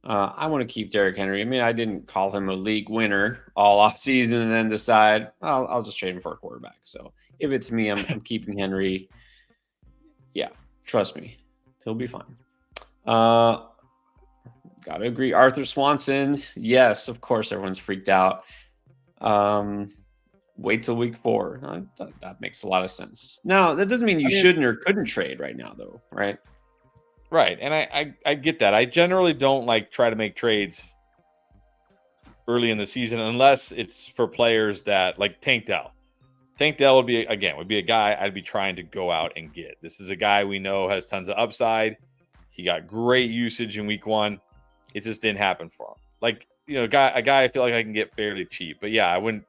I want to keep Derrick Henry. I mean, I didn't call him a league winner all off season and then decide I'll just trade him for a quarterback. So if it's me, I'm keeping Henry. Yeah, trust me, he'll be fine. Gotta agree. Arthur Swanson. Yes, of course, everyone's freaked out. Wait till week 4. That makes a lot of sense. Now, that doesn't mean you shouldn't or couldn't trade right now, though, right? Right. And I get that. I generally don't like try to make trades early in the season unless it's for players that like Tank Dell. Tank Dell would be a guy I'd be trying to go out and get. This is a guy we know has tons of upside. He got great usage in week 1. It just didn't happen for him. Like, a guy I feel like I can get fairly cheap. But yeah, I wouldn't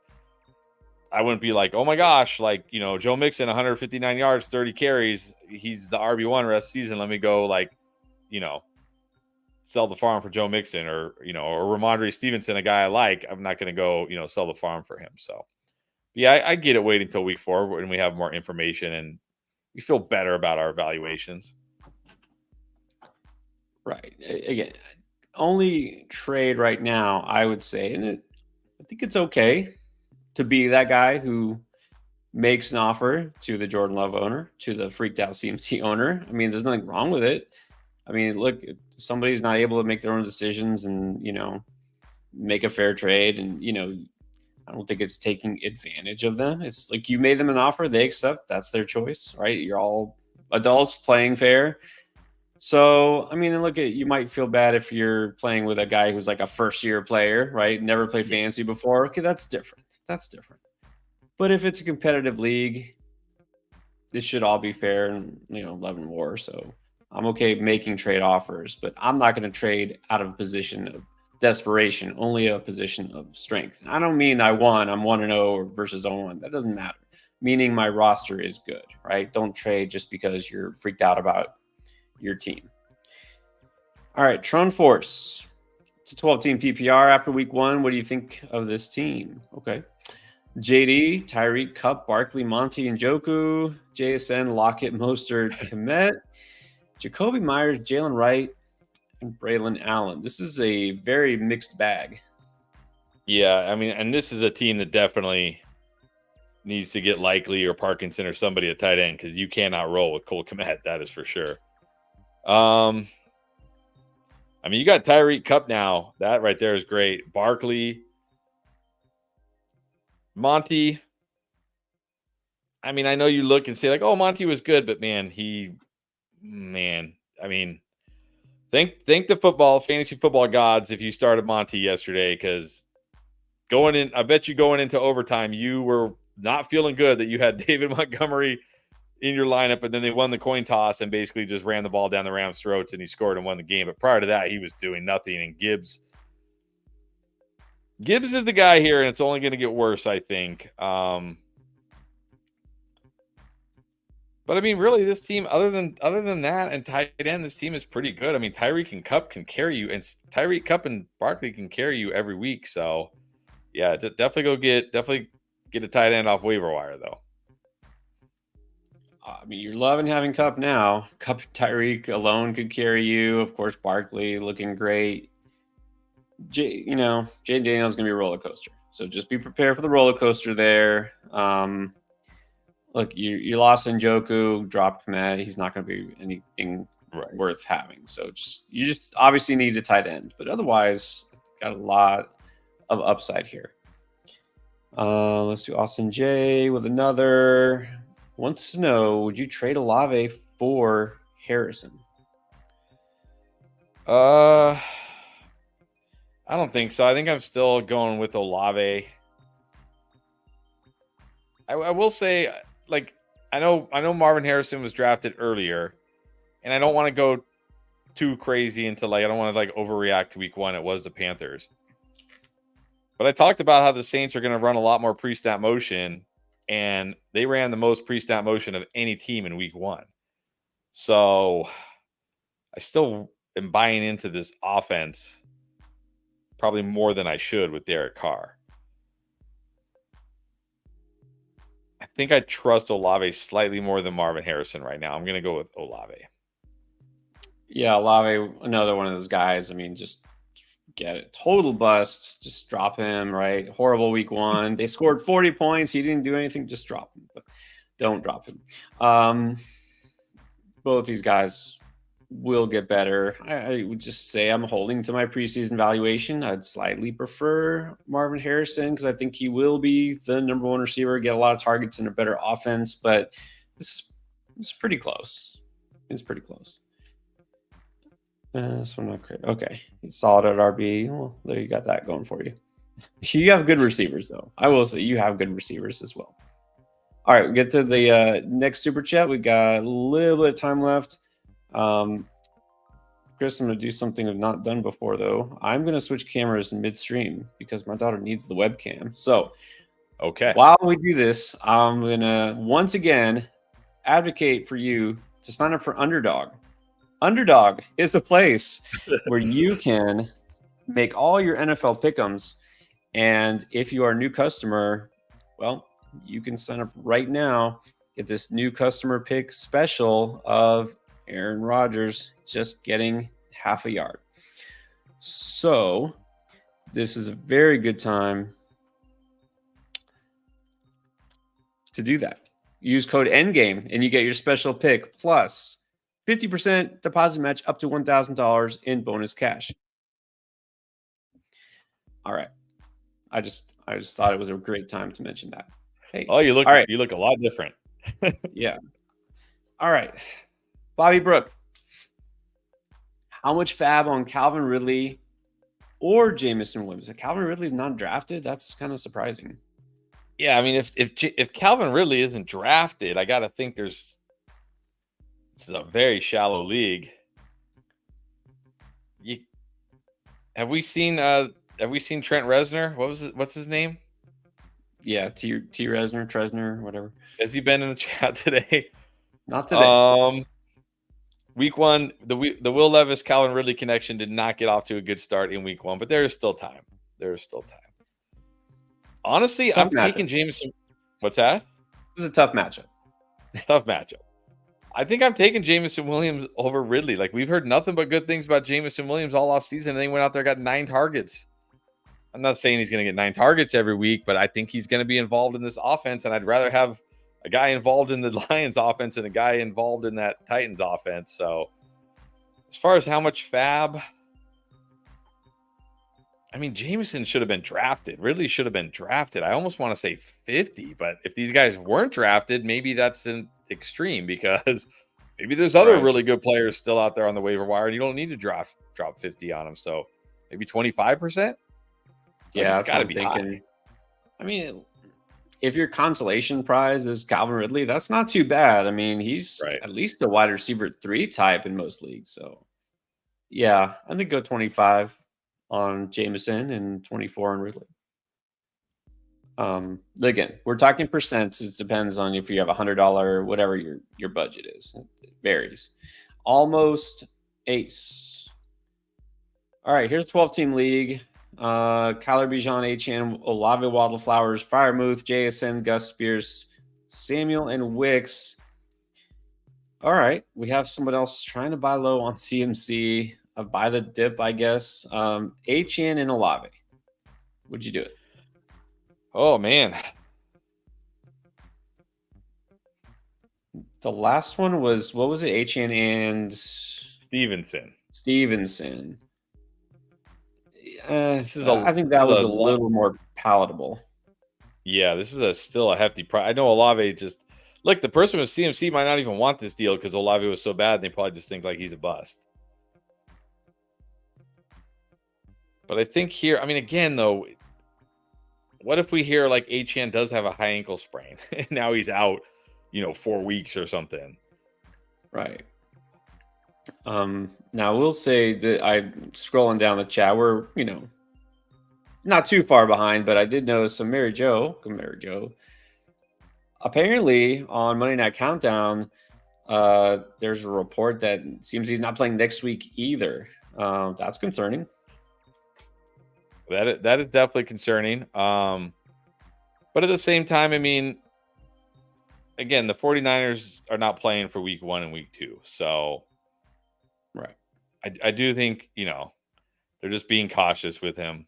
be like, oh my gosh, like, Joe Mixon, 159 yards, 30 carries. He's the RB1 rest of the season. Let me go, like, sell the farm for Joe Mixon, or Ramondre Stevenson, a guy I like. I'm not going to go, sell the farm for him. So, yeah, I get it waiting until week 4 when we have more information and we feel better about our evaluations. Right. Again, only trade right now, I would say, and I think it's okay to be that guy who makes an offer to the Jordan Love owner, to the freaked out CMC owner. I mean, there's nothing wrong with it. I mean, look, if somebody's not able to make their own decisions and, make a fair trade, and, I don't think it's taking advantage of them. It's like you made them an offer, they accept, that's their choice, right? You're all adults playing fair. So, I mean, look, you might feel bad if you're playing with a guy who's like a first-year player, right? Never played fantasy before. Okay, that's different. But if it's a competitive league, this should all be fair and, love and war. So I'm okay making trade offers, but I'm not going to trade out of a position of desperation, only a position of strength. I don't mean I'm 1-0 versus 0-1. That doesn't matter. Meaning my roster is good, right? Don't trade just because you're freaked out about your team. All right, Tron Force. It's a 12-team PPR after week 1. What do you think of this team? Okay. JD, Tyreek, Cup, Barkley, Monty, and Njoku, JSN, Lockett, Mostert, Komet, Jacoby Myers, Jalen Wright, and Braylon Allen. This is a very mixed bag. Yeah, I mean, and this is a team that definitely needs to get Likely or Parkinson or somebody at tight end because you cannot roll with Cole Kmet. That is for sure. I mean, you got Tyreek Cup now. That right there is great. Barkley, Monty. I mean, I know you look and say like, "Oh, Monty was good," but man, I mean, thank the fantasy football gods if you started Monty yesterday because I bet you going into overtime, you were not feeling good that you had David Montgomery in your lineup, and then they won the coin toss and basically just ran the ball down the Rams' throats and he scored and won the game. But prior to that, he was doing nothing. And Gibbs is the guy here, and it's only going to get worse, I think. But I mean, really, this team, other than that and tight end, this team is pretty good. I mean, Tyreek and Cup can carry you, and Tyreek, Cup, and Barkley can carry you every week. So, yeah, definitely get a tight end off waiver wire though. I mean, you're loving having Cup now. Cup, Tyreek alone could carry you. Of course, Barkley looking great. Jay Daniels gonna be a roller coaster. So just be prepared for the roller coaster there. Look, you lost Njoku, dropped Komet. He's not going to be anything worth having. So you just obviously need a tight end, but otherwise, got a lot of upside here. Let's do Austin J with another. Wants to know: would you trade Olave for Harrison? I don't think so. I think I'm still going with Olave. I will say, like, I know Marvin Harrison was drafted earlier, and I don't want to go too crazy into I don't want to overreact to week 1. It was the Panthers. But I talked about how the Saints are going to run a lot more pre-snap motion, and they ran the most pre-snap motion of any team in week 1. So I still am buying into this offense probably more than I should with Derek Carr. I think I trust Olave slightly more than Marvin Harrison right now. I'm going to go with Olave. Yeah, Olave, another one of those guys. I mean, just get it. Total bust. Just drop him, right? Horrible week 1. They scored 40 points. He didn't do anything. Just drop him. But don't drop him. Both these guys will get better. I would just say I'm holding to my preseason valuation. I'd slightly prefer Marvin Harrison because I think he will be the number 1 receiver, get a lot of targets and a better offense. But this is pretty close. It's pretty close. So not great. Okay, he's solid at RB. Well, there you got that going for you. You have good receivers, though. I will say you have good receivers as well. All right, we get to the next super chat. We got a little bit of time left. Chris, I'm going to do something I've not done before, though. I'm going to switch cameras midstream because my daughter needs the webcam. So, okay, while we do this, I'm going to once again advocate for you to sign up for Underdog. Underdog is the place where you can make all your NFL pick'ems. And if you are a new customer, well, you can sign up right now. Get this new customer pick special of Aaron Rodgers just getting half a yard. So this is a very good time to do that. Use code ENDGAME and you get your special pick plus 50% deposit match up to $1,000 in bonus cash. All right. I just thought it was a great time to mention that. Hey. Oh, you look all right. You look a lot different. Yeah. All right. Bobby Brook. How much fab on Calvin Ridley or Jamison Williams? Calvin Ridley's not drafted. That's kind of surprising. Yeah, I mean, if Calvin Ridley isn't drafted, I got to think this is a very shallow league. Have we seen Trent Reznor? What's his name? Yeah, T Resner, whatever. Has he been in the chat today? Not today. Week 1, the Will Levis Calvin Ridley connection did not get off to a good start in week 1, but there is still time. Honestly, I'm taking Jameson. What's that? This is a tough matchup. Tough matchup. I think I'm taking Jameson Williams over Ridley. Like, we've heard nothing but good things about Jameson Williams all off season, and they went out there, got 9 targets. I'm not saying he's going to get 9 targets every week, but I think he's going to be involved in this offense, and I'd rather have a guy involved in the Lions offense and a guy involved in that Titans offense. So as far as how much fab, I mean, Jameson should have been drafted. Ridley should have been drafted. I almost want to say 50, but if these guys weren't drafted, maybe that's an extreme because maybe there's other really good players still out there on the waiver wire and you don't need to drop 50 on them. So maybe 25%. Yeah, it's got to be high. I mean, if your consolation prize is Calvin Ridley, that's not too bad. I mean, he's at least a wide receiver 3 type in most leagues. So, yeah, I think go 25 on Jameson and 24 on Ridley. Again, we're talking percents. It depends on if you have $100, whatever your budget is. It varies. Almost ace. All right, here's a 12-team league. Kyler Bijan, Achane, Olave, Waddle, Flowers, Firemouth, JSN, Gus Spears, Samuel, and Wicks. All right, we have someone else trying to buy low on CMC. Buy the dip, I guess. Achane and Olave. Would you do it? Oh, man. The last one was, what was it? Achane and Stevenson. I think that was a little more palatable. Yeah, this is still a hefty price. I know Olave just look. The person with CMC might not even want this deal because Olave was so bad. And they probably just think like he's a bust. But I think here, I mean, again though, what if we hear like Achane does have a high ankle sprain and now he's out, 4 weeks or something? Right. Now we'll say that I'm scrolling down the chat. We're, not too far behind, but I did notice some Mary Jo. Apparently on Monday Night Countdown, there's a report that seems he's not playing next week either. That's concerning. That is definitely concerning. But at the same time, I mean, again, the 49ers are not playing for week 1 and week 2. So, right. I do think, they're just being cautious with him.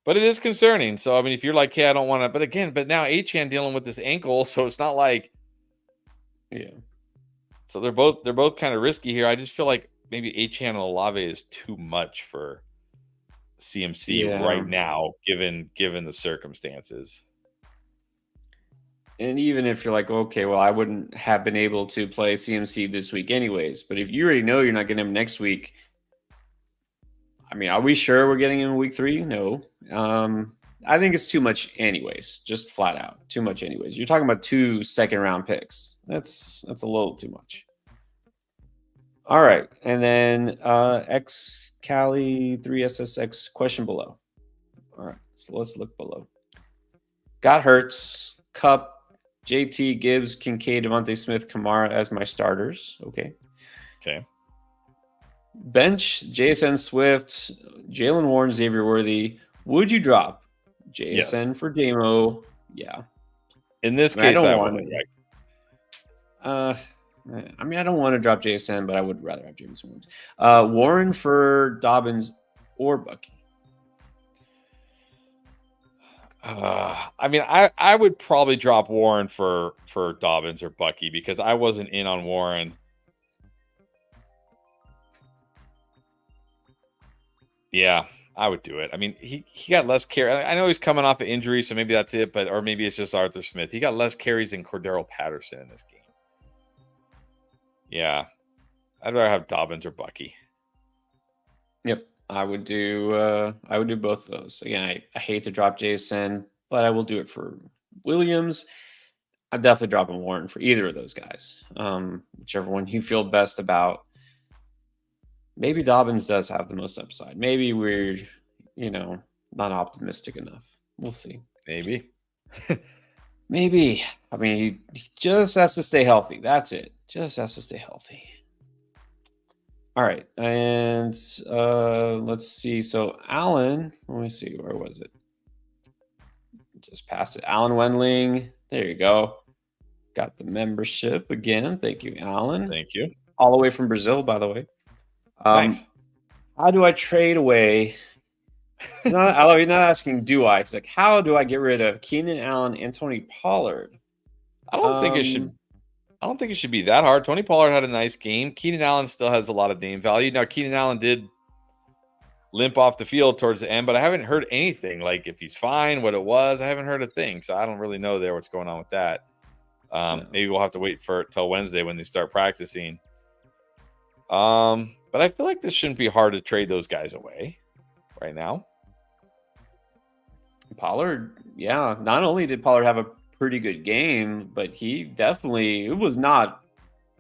But it is concerning. So, I mean, if you're like, hey, I don't want to. But now Achane dealing with this ankle. So it's not like. Yeah. So they're both kind of risky here. I just feel like maybe Achane and Olave is too much for CMC right now, given the circumstances. And even if you're like, okay, well, I wouldn't have been able to play CMC this week anyways. But if you already know you're not getting him next week, I mean, are we sure we're getting him in week 3? No. I think it's too much anyways, just flat out. Too much anyways. You're talking about 2 second-round picks. That's a little too much. All right. And then Cali 3SSX question below. All right. So let's look below. Got Hurts, Cup, JT, Gibbs, Kincaid, Devontae Smith, Kamara as my starters. Okay. Bench, JSN, Swift, Jalen Warren, Xavier Worthy. Would you drop JSN for Demo? Yeah. In this case, I would. I mean, I don't want to drop JSN, but I would rather have James Williams. Warren for Dobbins or Bucky. I mean, I would probably drop Warren for Dobbins or Bucky because I wasn't in on Warren. Yeah, I would do it. I mean, he got less carry. I know he's coming off an injury, so maybe that's it. Or maybe it's just Arthur Smith. He got less carries than Cordero Patterson in this game. Yeah, I'd rather have Dobbins or Bucky. Yep, I would do both of those. Again, I hate to drop Jason, but I will do it for Williams. I'm definitely dropping Warren for either of those guys, whichever one you feel best about. Maybe Dobbins does have the most upside. Maybe we're, not optimistic enough. We'll see. Maybe. Maybe. I mean, he just has to stay healthy. That's it. Just has to stay healthy. All right. And let's see. So Allen, let me see. Where was it? Just pass it. Alan Wendling. There you go. Got the membership again. Thank you, Alan. Thank you. All the way from Brazil, by the way. Nice. How do I trade away? You're not asking, do I? It's like, how do I get rid of Keenan Allen and Tony Pollard? I don't think it should be that hard. Tony Pollard had a nice game. Keenan Allen still has a lot of name value. Now, Keenan Allen did limp off the field towards the end, but I haven't heard anything like if he's fine, what it was. I haven't heard a thing, so I don't really know what's going on with that. Maybe we'll have to wait for it till Wednesday when they start practicing. But I feel like this shouldn't be hard to trade those guys away right now. Pollard, yeah. Not only did Pollard have a pretty good game, but it was not,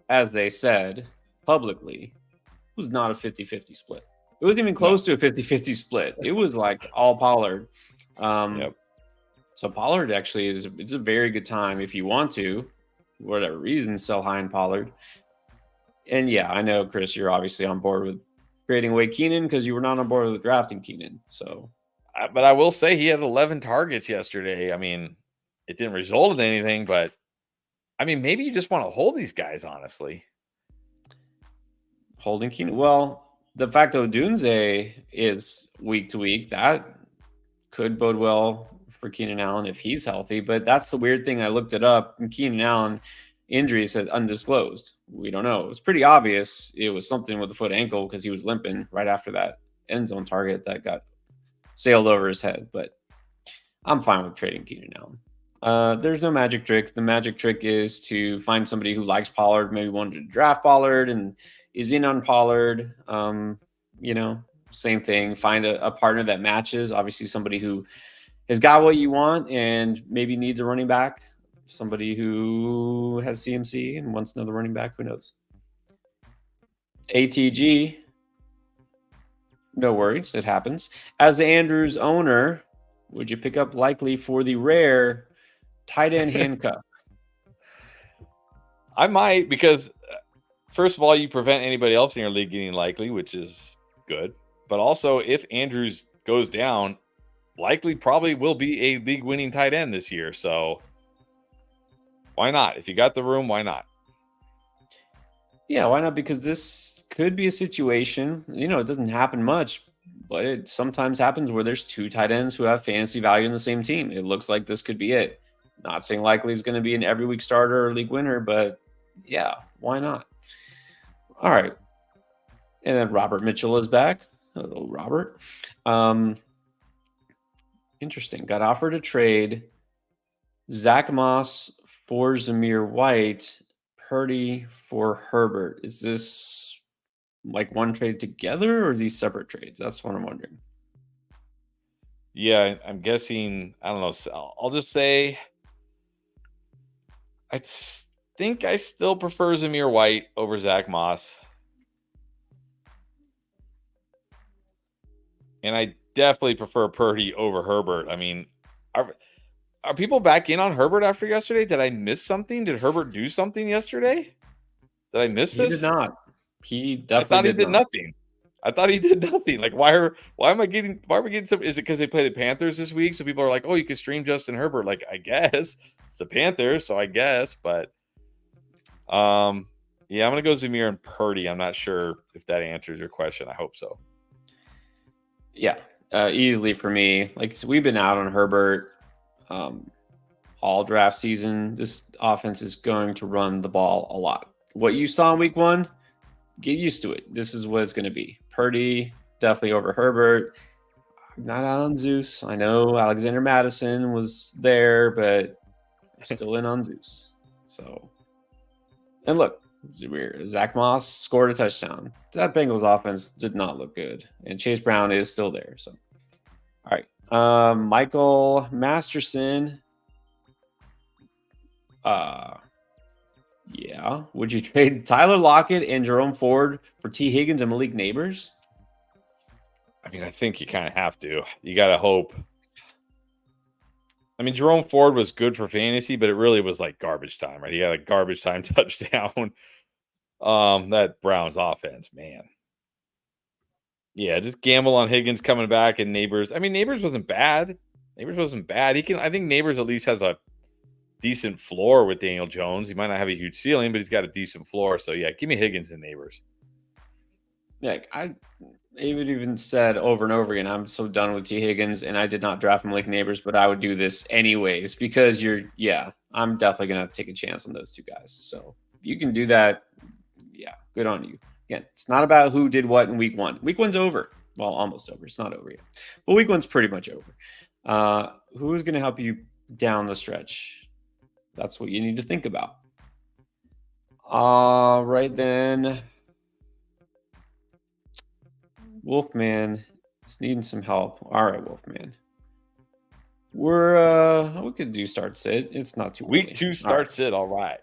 as they said publicly, it was not a 50-50 split. It wasn't even close to a 50-50 split. It was like all Pollard. Yep. So Pollard actually it's a very good time if you want to, for whatever reason, sell high in Pollard. And yeah, I know, Chris, you're obviously on board with trading away Keenan because you were not on board with drafting Keenan. So, but I will say he had 11 targets yesterday. I mean, it didn't result in anything, but I mean, maybe you just want to hold these guys, honestly. Holding Keenan. Well, the fact that Odunze is week to week, that could bode well for Keenan Allen if he's healthy. But that's the weird thing. I looked it up, and Keenan Allen injury said undisclosed. We don't know. It was pretty obvious it was something with the foot ankle because he was limping right after that end zone target that got sailed over his head. But I'm fine with trading Keenan Allen. There's no magic trick. The magic trick is to find somebody who likes Pollard, maybe wanted to draft Pollard and is in on Pollard. Same thing. Find a partner that matches. Obviously, somebody who has got what you want and maybe needs a running back. Somebody who has CMC and wants another running back. Who knows? ATG. No worries. It happens. As the Andrews owner, would you pick up Likely for the rare tight end handcuff? I might, because first of all, you prevent anybody else in your league getting Likely, which is good. But also, if Andrews goes down, Likely probably will be a league-winning tight end this year. So why not? If you got the room, why not? Yeah, why not? Because this could be a situation, it doesn't happen much, but it sometimes happens where there's two tight ends who have fantasy value in the same team. It looks like this could be it. Not saying Likely is going to be an every week starter or league winner, but yeah, why not? All right. And then Robert Mitchell is back. Hello, Robert. Interesting. Got offered a trade. Zach Moss for Zamir White, Purdy for Herbert. Is this like one trade together or are these separate trades? That's what I'm wondering. Yeah, I'm guessing. I don't know. I'll just say I think I still prefer Zamir White over Zach Moss. And I definitely prefer Purdy over Herbert. I mean, are people back in on Herbert after yesterday? Did I miss something? Did Herbert do something yesterday? Did I miss this? He did not. He definitely I thought he did nothing. I thought he did nothing. Like, why are we getting some? Is it because they play the Panthers this week? So people are like, oh, you can stream Justin Herbert. Like, I guess it's the Panthers, so I guess. But yeah, I'm gonna go Zamir and Purdy. I'm not sure if that answers your question. I hope so. Yeah, easily for me. Like, so we've been out on Herbert all draft season. This offense is going to run the ball a lot. What you saw in week one, get used to it. This is what it's going to be. Purdy, definitely over Herbert. I'm not out on Zeus. I know Alexander Madison was there, but I'm still in on Zeus. So, and look, Zach Moss scored a touchdown. That Bengals offense did not look good, and Chase Brown is still there. So, all right, Michael Masterson. Yeah. Would you trade Tyler Lockett and Jerome Ford for T. Higgins and Malik Neighbors? I mean, I think you kind of have to. You got to hope. I mean, Jerome Ford was good for fantasy, but it really was like garbage time, right? He had a garbage time touchdown. That Browns offense, man. Yeah, just gamble on Higgins coming back and Neighbors. I mean, Neighbors wasn't bad. Neighbors wasn't bad. I think Neighbors at least has a decent floor with Daniel Jones. He might not have a huge ceiling, but he's got a decent floor. So yeah, give me Higgins and Neighbors. Yeah, I even said over and over again, I'm so done with T. Higgins, and I did not draft Malik Neighbors, but I would do this anyways because I'm definitely gonna take a chance on those two guys. So if you can do that, yeah, good on you. Again, it's not about who did what in week one. Week one's over. Well, almost over. It's not over yet, but week one's pretty much over. Who's gonna help you down the stretch? That's what you need to think about. All right then. Wolfman is needing some help. All right, Wolfman. We could do start sit. It's not too Week early. 2 start sit. All right.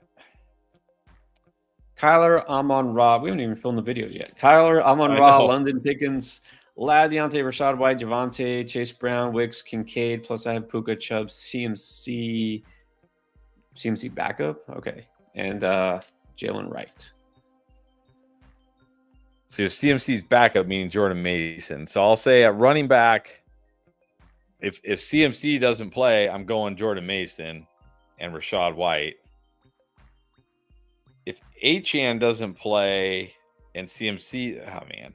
Kyler, Amon-Ra. We haven't even filmed the videos yet. Kyler, Amon-Ra, London Pickens, Lad, Deontay, Rashad White, Javonte, Chase Brown, Wicks, Kincaid. Plus I have Puka, Chubb, CMC backup. Okay. And Jalen Wright. So your CMC's backup, meaning Jordan Mason. So I'll say at running back, if CMC doesn't play, I'm going Jordan Mason and Rashad White. If Achane doesn't play and CMC, oh man.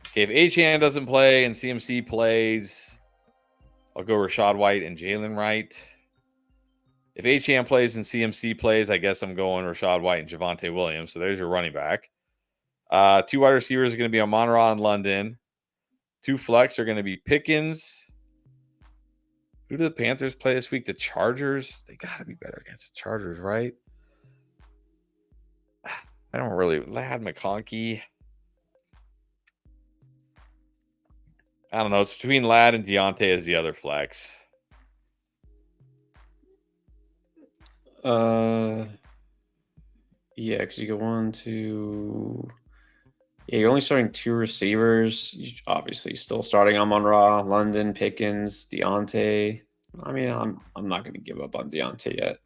Okay, if Achane doesn't play and CMC plays, I'll go Rashad White and Jalen Wright. If Achane plays and CMC plays, I guess I'm going Rashad White and Javonte Williams. So there's your running back. 2 wide receivers are going to be Amon-Ra and London. 2 flex are going to be Pickens. Who do the Panthers play this week? The Chargers. They got to be better against the Chargers, right? I don't really. Lad McConkey. I don't know. It's between Lad and Deontay as the other flex. Yeah, because you go 1, 2. Yeah, you're only starting 2 receivers. You obviously still starting Amon-Ra, London, Pickens, Deontay. I mean, I'm not going to give up on Deontay yet.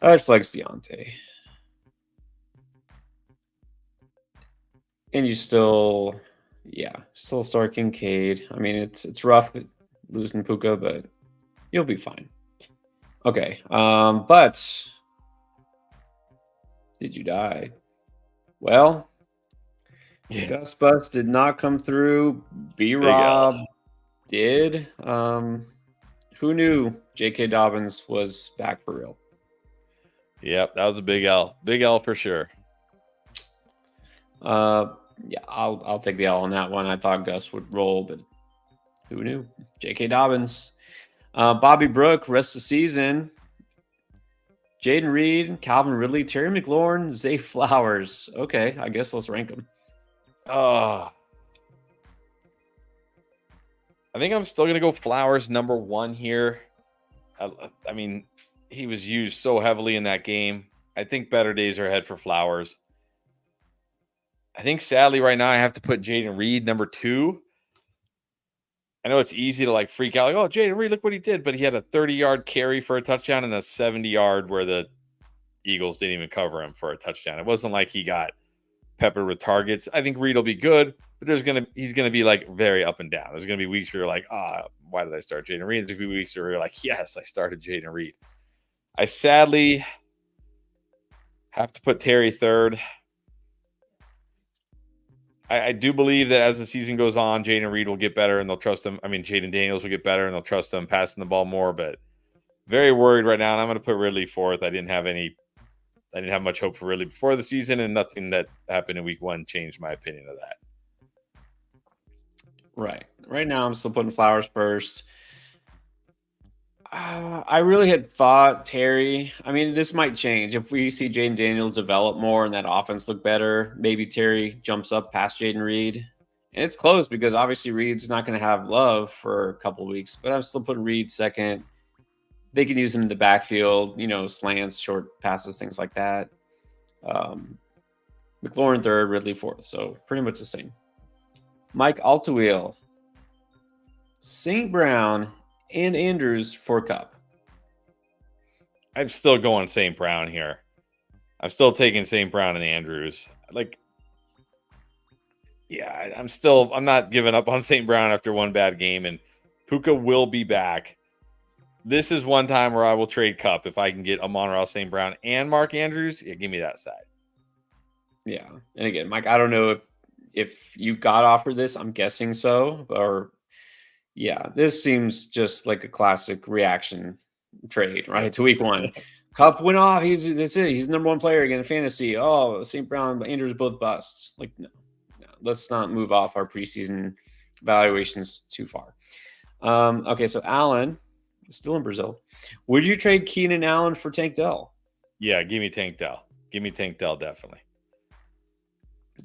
I'd flex Deontay. And you still start Kincaid. I mean, it's rough losing Puka, but you'll be fine. Okay, but did you die? Well, Gus Bus did not come through. B-Rob did. Who knew J.K. Dobbins was back for real? Yep, that was a big L. Big L for sure. Yeah, I'll take the L on that one. I thought Gus would roll, but who knew? J.K. Dobbins. Bobby Brook, rest of the season. Jaden Reed, Calvin Ridley, Terry McLaurin, Zay Flowers. Okay, I guess let's rank them. I think I'm still going to go Flowers number 1 here. I mean, he was used so heavily in that game. I think better days are ahead for Flowers. I think sadly right now I have to put Jaden Reed number 2. I know it's easy to like freak out, like, oh, Jaden Reed, look what he did. But he had a 30-yard carry for a touchdown and a 70-yard where the Eagles didn't even cover him for a touchdown. It wasn't like he got peppered with targets. I think Reed will be good, but he's gonna be like very up and down. There's gonna be weeks where you're like, why did I start Jaden Reed? There's gonna be weeks where you're like, yes, I started Jaden Reed. I sadly have to put Terry 3rd. I do believe that as the season goes on, Jaden Reed will get better and they'll trust him. I mean, Jaden Daniels will get better and they'll trust him passing the ball more, but very worried right now. And I'm going to put Ridley 4th. I didn't have much hope for Ridley before the season, and nothing that happened in week 1 changed my opinion of that. Right. Right now, I'm still putting Flowers first. I really had thought Terry. I mean, this might change if we see Jaden Daniels develop more and that offense look better. Maybe Terry jumps up past Jaden Reed, and it's close because obviously Reed's not going to have love for a couple of weeks. But I'm still putting Reed 2nd. They can use him in the backfield, slants, short passes, things like that. McLaurin third, Ridley fourth. So pretty much the same. Mike Altawheel, St. Brown, and Andrews for Cup. I'm still going St. Brown here. I'm still taking St. Brown and Andrews. I'm not giving up on St. Brown after one bad game, and Puka will be back. This is one time where I will trade Cup if I can get Amon-Ra St. Brown and Mark Andrews. Yeah, give me that side. Yeah. And again, Mike, I don't know if you got offered this. I'm guessing so. This seems just like a classic reaction trade, right? To week one. Cup went off. That's it. He's the number one player again in fantasy. Oh, St. Brown, Andrews both busts. No. Let's not move off our preseason evaluations too far. Okay, so Allen, still in Brazil. Would you trade Keenan Allen for Tank Dell? Yeah, give me Tank Dell. Give me Tank Dell, definitely.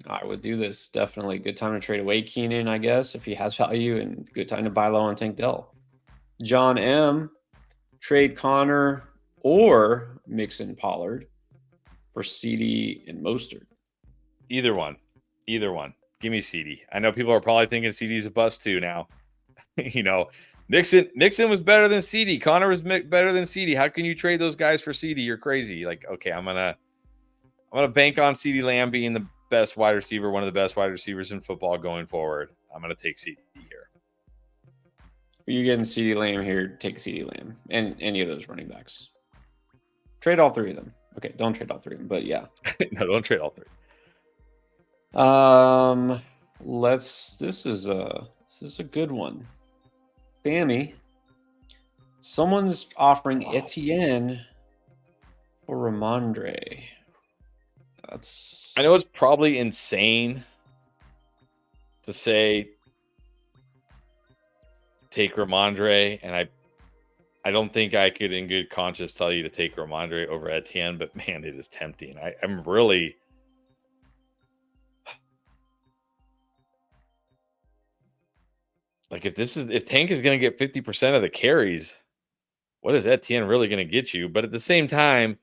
I would do this. Definitely good time to trade away Keenan, I guess, if he has value, and good time to buy low on Tank Dell. John M, trade Connor or Mixon Pollard for CD and Mostert. Either one. Give me CD. I know people are probably thinking CD's a bust too now. Mixon was better than CD. Connor was better than CD. How can you trade those guys for CD? You're crazy. Okay, I'm gonna bank on CD Lamb being the best wide receiver, one of the best wide receivers in football going forward. I'm gonna take CD here. You're getting CD Lamb here. Take CD Lamb and any of those running backs. Trade all three of them. Okay, don't trade all three of them, but yeah. No, don't trade all three. This is a good one. Bammy. Someone's offering Etienne or Ramondre. I know it's probably insane to say take Ramondre, and I don't think I could in good conscience tell you to take Ramondre over Etienne, but man, it is tempting. I'm really if Tank is going to get 50% of the carries, what is Etienne really going to get you? But at the same time,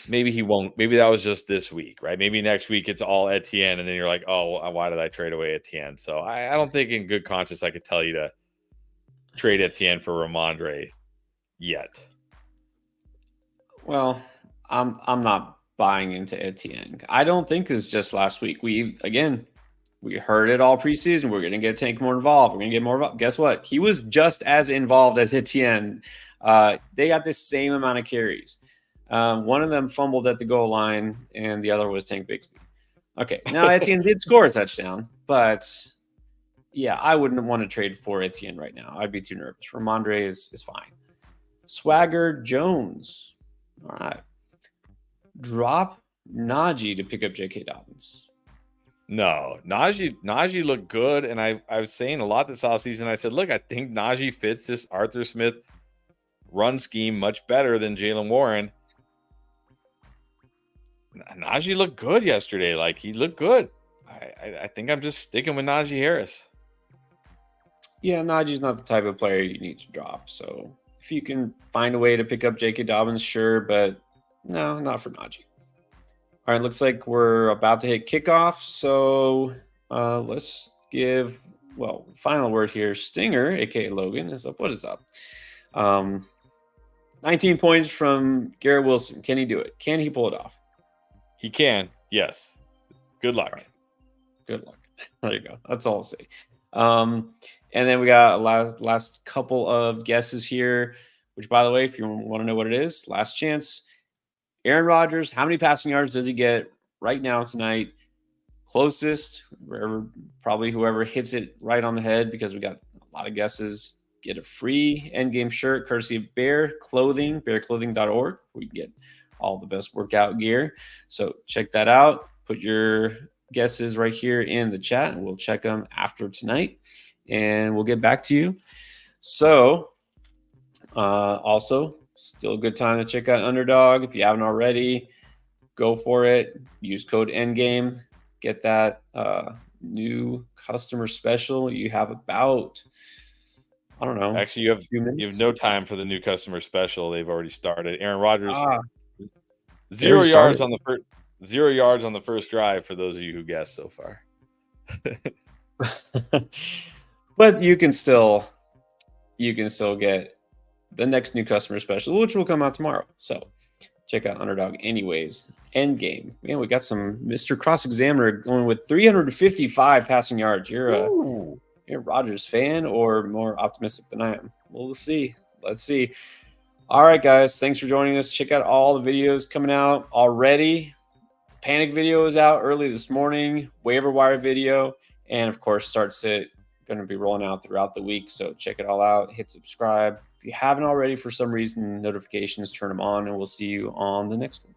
maybe he won't. Maybe that was just this week, right? Maybe next week it's all Etienne, and then you're like, oh, why did I trade away Etienne? So I don't think in good conscience I could tell you to trade Etienne for Ramondre yet. Well, I'm not buying into Etienne. I don't think it's just last week. We heard it all preseason. We're going to get Tank more involved. We're going to get more involved. Guess what? He was just as involved as Etienne. They got the same amount of carries. One of them fumbled at the goal line, and the other was Tank Bigsby. Okay, now Etienne did score a touchdown, but yeah, I wouldn't want to trade for Etienne right now. I'd be too nervous. Ramondre is fine. Swagger Jones. All right. Drop Najee to pick up J.K. Dobbins. No, Najee looked good, and I was saying a lot this offseason. I said, look, I think Najee fits this Arthur Smith run scheme much better than Jaylen Warren. Najee looked good yesterday. He looked good. I think I'm just sticking with Najee Harris. Yeah, Najee's not the type of player you need to drop. So if you can find a way to pick up J.K. Dobbins, sure, but no, not for Najee. All right, looks like we're about to hit kickoff. So let's give, final word here. Stinger, a.k.a. Logan, is up. What is up? 19 points from Garrett Wilson. Can he do it? Can he pull it off? He can, yes. Good luck. Right. Good luck. There you go. That's all I'll say. And then we got a last couple of guesses here, which, by the way, if you want to know what it is, last chance. Aaron Rodgers, how many passing yards does he get right now tonight? Closest, whoever hits it right on the head, because we got a lot of guesses, get a free endgame shirt courtesy of Bear Clothing, bearclothing.org. We get all the best workout gear. So check that out. Put your guesses right here in the chat, and we'll check them after tonight, and we'll get back to you. So also, still a good time to check out Underdog. If you haven't already, go for it. Use code ENDGAME. Get that new customer special. You have about, I don't know. Actually, you have no time for the new customer special. They've already started. Aaron Rodgers, 0 yards on the first. 0 yards on the first drive for those of you who guessed so far. But you can still get the next new customer special, which will come out tomorrow. So check out Underdog anyways. Endgame. Man, we got some Mr. Cross-Examiner going with 355 passing yards. You're a Rodgers fan or more optimistic than I am? Well, let's see. All right, guys. Thanks for joining us. Check out all the videos coming out already. Panic video is out early this morning. Waiver wire video. And, of course, Start Sit going to be rolling out throughout the week. So check it all out. Hit subscribe. If you haven't already, for some reason, notifications, turn them on. And we'll see you on the next one.